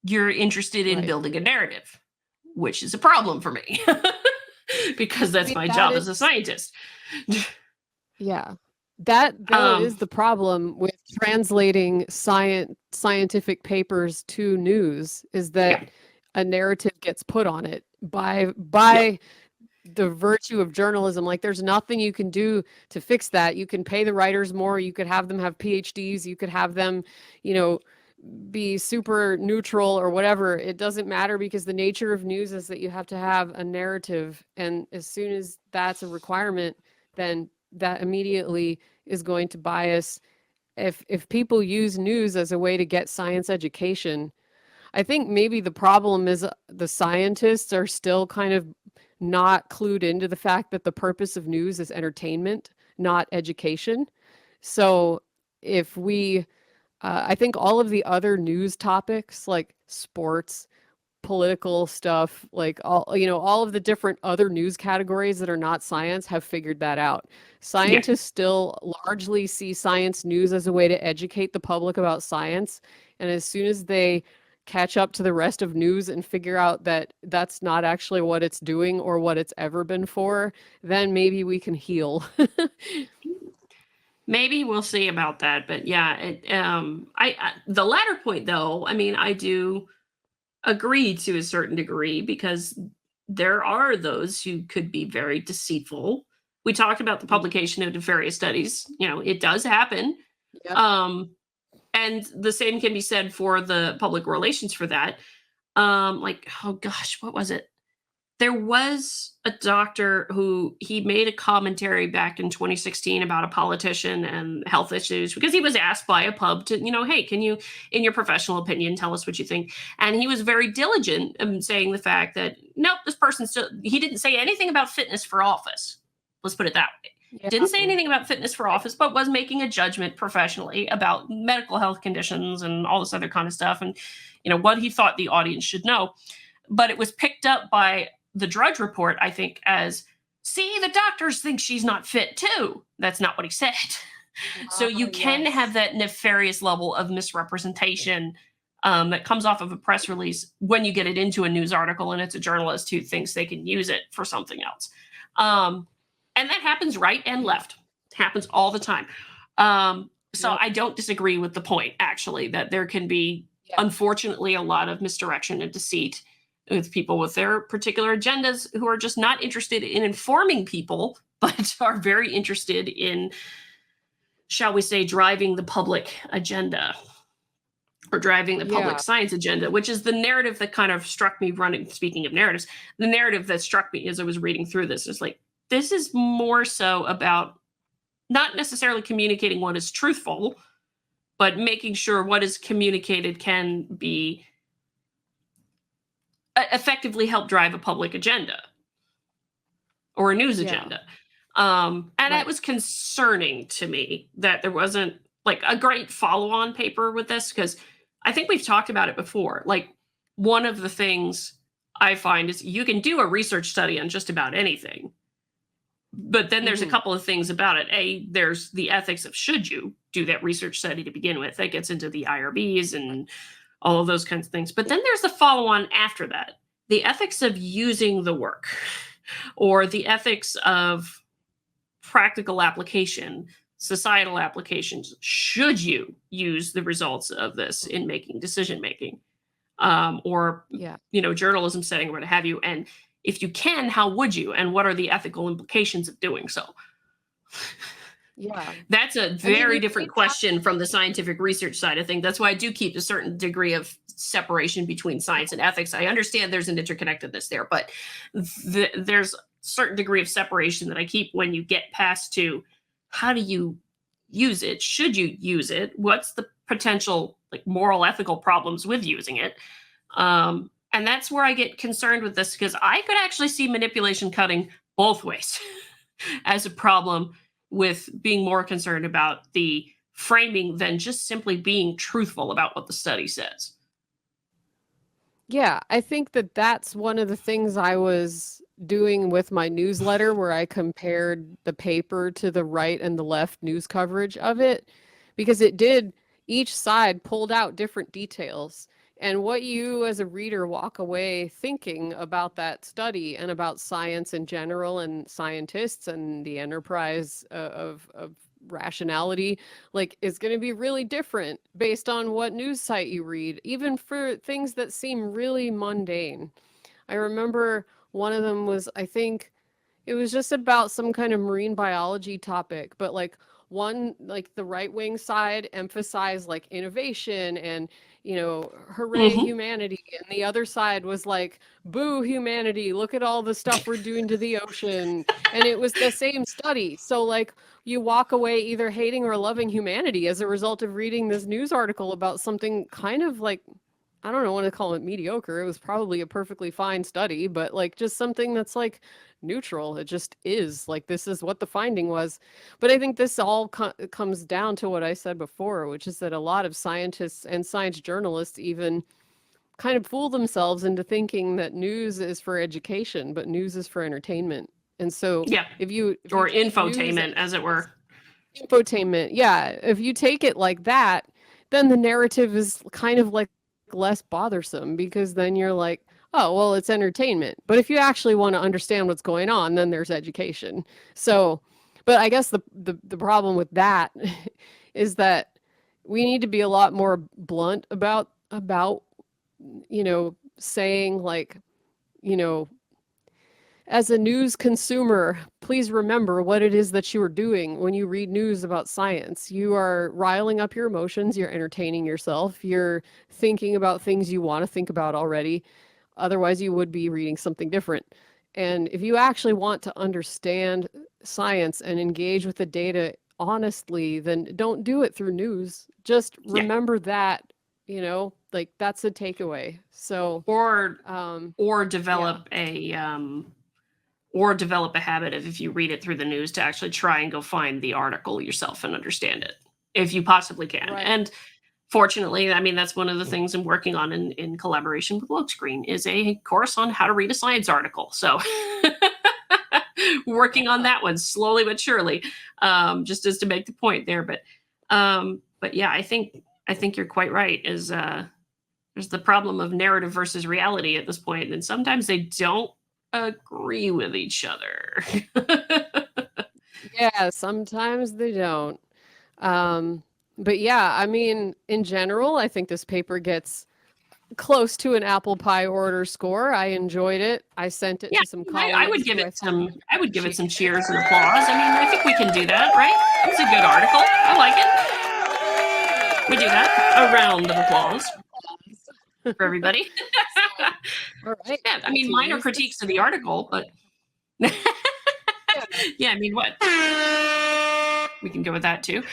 You're interested in building a narrative, which is a problem for me because that's my job as a scientist. Yeah. That though is the problem with translating scientific papers to news, is that a narrative gets put on it by the virtue of journalism. Like there's nothing you can do to fix that. You can pay the writers more, you could have them have PhDs, you could have them, you know, be super neutral or whatever. It doesn't matter, because the nature of news is that you have to have a narrative. And as soon as that's a requirement, then that immediately is going to bias. If people use news as a way to get science education, I think maybe the problem is the scientists are still kind of not clued into the fact that the purpose of news is entertainment, not education. So if we I think all of the other news topics, like sports, political stuff, like all of the different other news categories that are not science, have figured that out. Scientists still largely see science news as a way to educate the public about science. And as soon as they catch up to the rest of news and figure out that that's not actually what it's doing or what it's ever been for, then maybe we can heal. Maybe we'll see about that, but yeah, the latter point though, I mean, I do agree to a certain degree, because there are those who could be very deceitful. We talked about the publication of various studies. You know, it does happen. And the same can be said for the public relations for that. Like, oh gosh, what was it? There was a doctor who he made a commentary back in 2016 about a politician and health issues, because he was asked by a pub to, you know, hey, can you, in your professional opinion, tell us what you think? And he was very diligent in saying the fact that, nope, this person still, he didn't say anything about fitness for office. Let's put it that way. Didn't say anything about fitness for office, but was making a judgment professionally about medical health conditions and all this other kind of stuff, and, you know, what he thought the audience should know. But it was picked up by the Drudge Report, I think, as, see, the doctors think she's not fit too. That's not what he said. So you can have that nefarious level of misrepresentation that comes off of a press release when you get it into a news article and it's a journalist who thinks they can use it for something else. And that happens right and left. It happens all the time. So I don't disagree with the point, actually, that there can be, unfortunately, a lot of misdirection and deceit with people with their particular agendas who are just not interested in informing people, but are very interested in, shall we say, driving the public agenda or driving the public science agenda, which is the narrative that kind of struck me running. Speaking of narratives, the narrative that struck me as I was reading through this is like, this is more so about not necessarily communicating what is truthful, but making sure what is communicated can be effectively help drive a public agenda or a news agenda. And it was concerning to me that there wasn't like a great follow-on paper with this, because I think we've talked about it before. Like, one of the things I find is you can do a research study on just about anything, but then there's a couple of things about it. There's the ethics of should you do that research study to begin with. That gets into the IRBs and all of those kinds of things. But then there's the follow-on after that. The ethics of using the work, or the ethics of practical application, societal applications. Should you use the results of this in making decision making, or journalism setting, or what have you? And if you can, how would you? And what are the ethical implications of doing so? That's a very different question from the scientific research side. I think that's why I do keep a certain degree of separation between science and ethics. I understand there's an interconnectedness there, but there's a certain degree of separation that I keep when you get past to how do you use it? Should you use it? What's the potential like moral, ethical problems with using it? And that's where I get concerned with this, because I could actually see manipulation cutting both ways as a problem, with being more concerned about the framing than just simply being truthful about what the study says. Yeah, I think that that's one of the things I was doing with my newsletter, where I compared the paper to the right and the left news coverage of it, because each side pulled out different details. And what you as a reader walk away thinking about that study and about science in general and scientists and the enterprise of rationality, like, is going to be really different based on what news site you read, even for things that seem really mundane. I remember one of them was, I think it was just about some kind of marine biology topic, but like the right wing side emphasized like innovation and, hooray humanity, and the other side was like, boo humanity, look at all the stuff we're doing to the ocean. And it was the same study. So like, you walk away either hating or loving humanity as a result of reading this news article about something kind of like, I don't know, want to call it mediocre. It was probably a perfectly fine study, but like just something that's like neutral. It just is like, this is what the finding was. But I think this all comes down to what I said before, which is that a lot of scientists and science journalists even kind of fool themselves into thinking that news is for education, but news is for entertainment. And so if you infotainment, as it were. Infotainment, yeah. If you take it like that, then the narrative is kind of like less bothersome, because then you're like, oh, well, it's entertainment. But if you actually want to understand what's going on, then there's education. So, but I guess the problem with that is that we need to be a lot more blunt about saying like, as a news consumer, please remember what it is that you are doing when you read news about science. You are riling up your emotions, you're entertaining yourself, you're thinking about things you want to think about already. Otherwise, you would be reading something different. And if you actually want to understand science and engage with the data honestly, then don't do it through news. Just remember that, like, that's a takeaway. So or develop or develop a habit of, if you read it through the news, to actually try and go find the article yourself and understand it, if you possibly can. Right. And fortunately, I mean, that's one of the things I'm working on in collaboration with Wokescreen, is a course on how to read a science article. So working on that one slowly but surely, just as to make the point there. But yeah, I think you're quite right. There's the problem of narrative versus reality at this point, and sometimes they don't agree with each other. Yeah, sometimes they don't. But yeah, I mean, in general, I think this paper gets close to an apple pie order score. I enjoyed it. I sent it to some colleagues. I would give it some. I would give it some cheers and applause. I mean, I think we can do that, right? It's a good article. I like it. We do that. A round of applause for everybody. All right. Yeah, I mean, minor critiques to the article, but yeah, I mean, what? We can go with that too.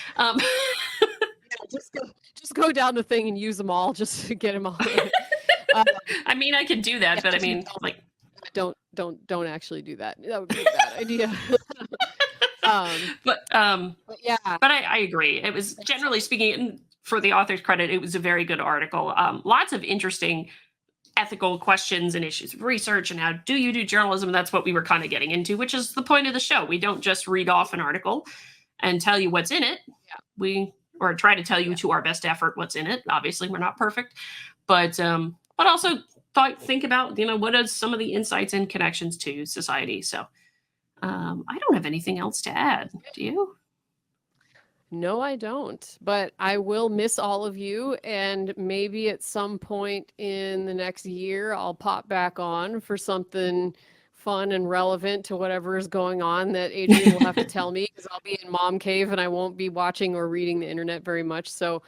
Just go down the thing and use them all, just to get them all. I mean, I could do that, but I mean, like, don't actually do that. That would be a bad idea. But yeah, but I agree. It was, generally speaking, for the author's credit, it was a very good article. Lots of interesting ethical questions and issues of research and how do you do journalism. That's what we were kind of getting into, which is the point of the show. We don't just read off an article and tell you what's in it. We or try to tell you to our best effort what's in it. Obviously, we're not perfect, but also think about, what are some of the insights and connections to society. So I don't have anything else to add. Do you? No, I don't, but I will miss all of you. And maybe at some point in the next year, I'll pop back on for something fun and relevant to whatever is going on that Adrian will have to tell me, because I'll be in mom cave and I won't be watching or reading the internet very much. So,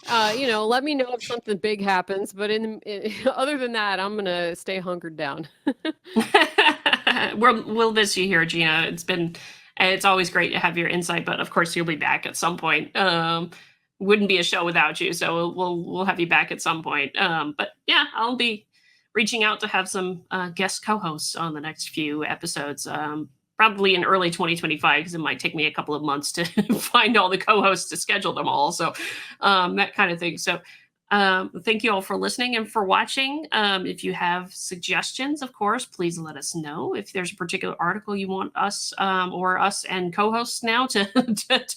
let me know if something big happens. But other than that, I'm going to stay hunkered down. We'll miss you here, Gina. It's always great to have your insight, but of course you'll be back at some point. Wouldn't be a show without you, so we'll have you back at some point. But yeah, I'll be reaching out to have some guest co-hosts on the next few episodes, probably in early 2025, because it might take me a couple of months to find all the co-hosts to schedule them all. So that kind of thing. So thank you all for listening and for watching. If you have suggestions, of course, please let us know. If there's a particular article you want us or us and co-hosts now to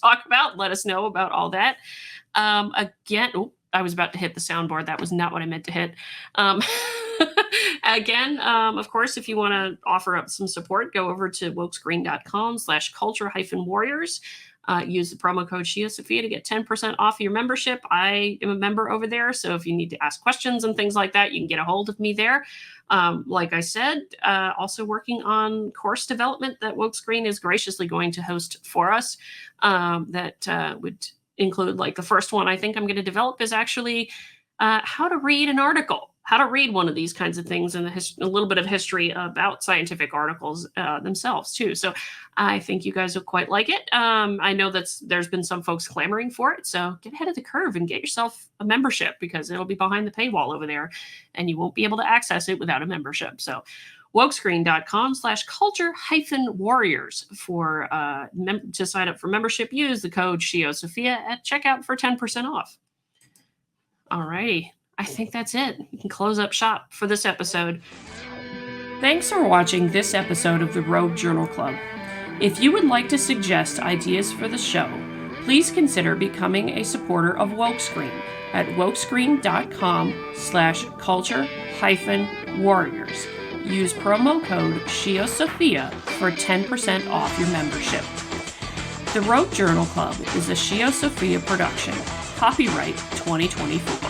talk about, let us know about all that. Again, I was about to hit the soundboard. That was not what I meant to hit. Again, of course, if you want to offer up some support, go over to wokescreen.com/culture-warriors. Use the promo code ScioSophia to get 10% off your membership. I am a member over there, so if you need to ask questions and things like that, you can get a hold of me there. Like I said, also working on course development that Wokescreen is graciously going to host for us. That would include, like, the first one I think I'm going to develop is actually how to read an article. How to read one of these kinds of things, and a little bit of history about scientific articles themselves too. So I think you guys will quite like it. I know there's been some folks clamoring for it, so get ahead of the curve and get yourself a membership, because it'll be behind the paywall over there and you won't be able to access it without a membership. So wokescreen.com/culture-warriors to sign up for membership. Use the code ScioSophia at checkout for 10% off. All righty. I think that's it. You can close up shop for this episode. Thanks for watching this episode of the Rogue Journal Club. If you would like to suggest ideas for the show, please consider becoming a supporter of Wokescreen at wokescreen.com/culture-warriors. Use promo code ScioSophia for 10% off your membership. The Rogue Journal Club is a ScioSophia production. Copyright 2024.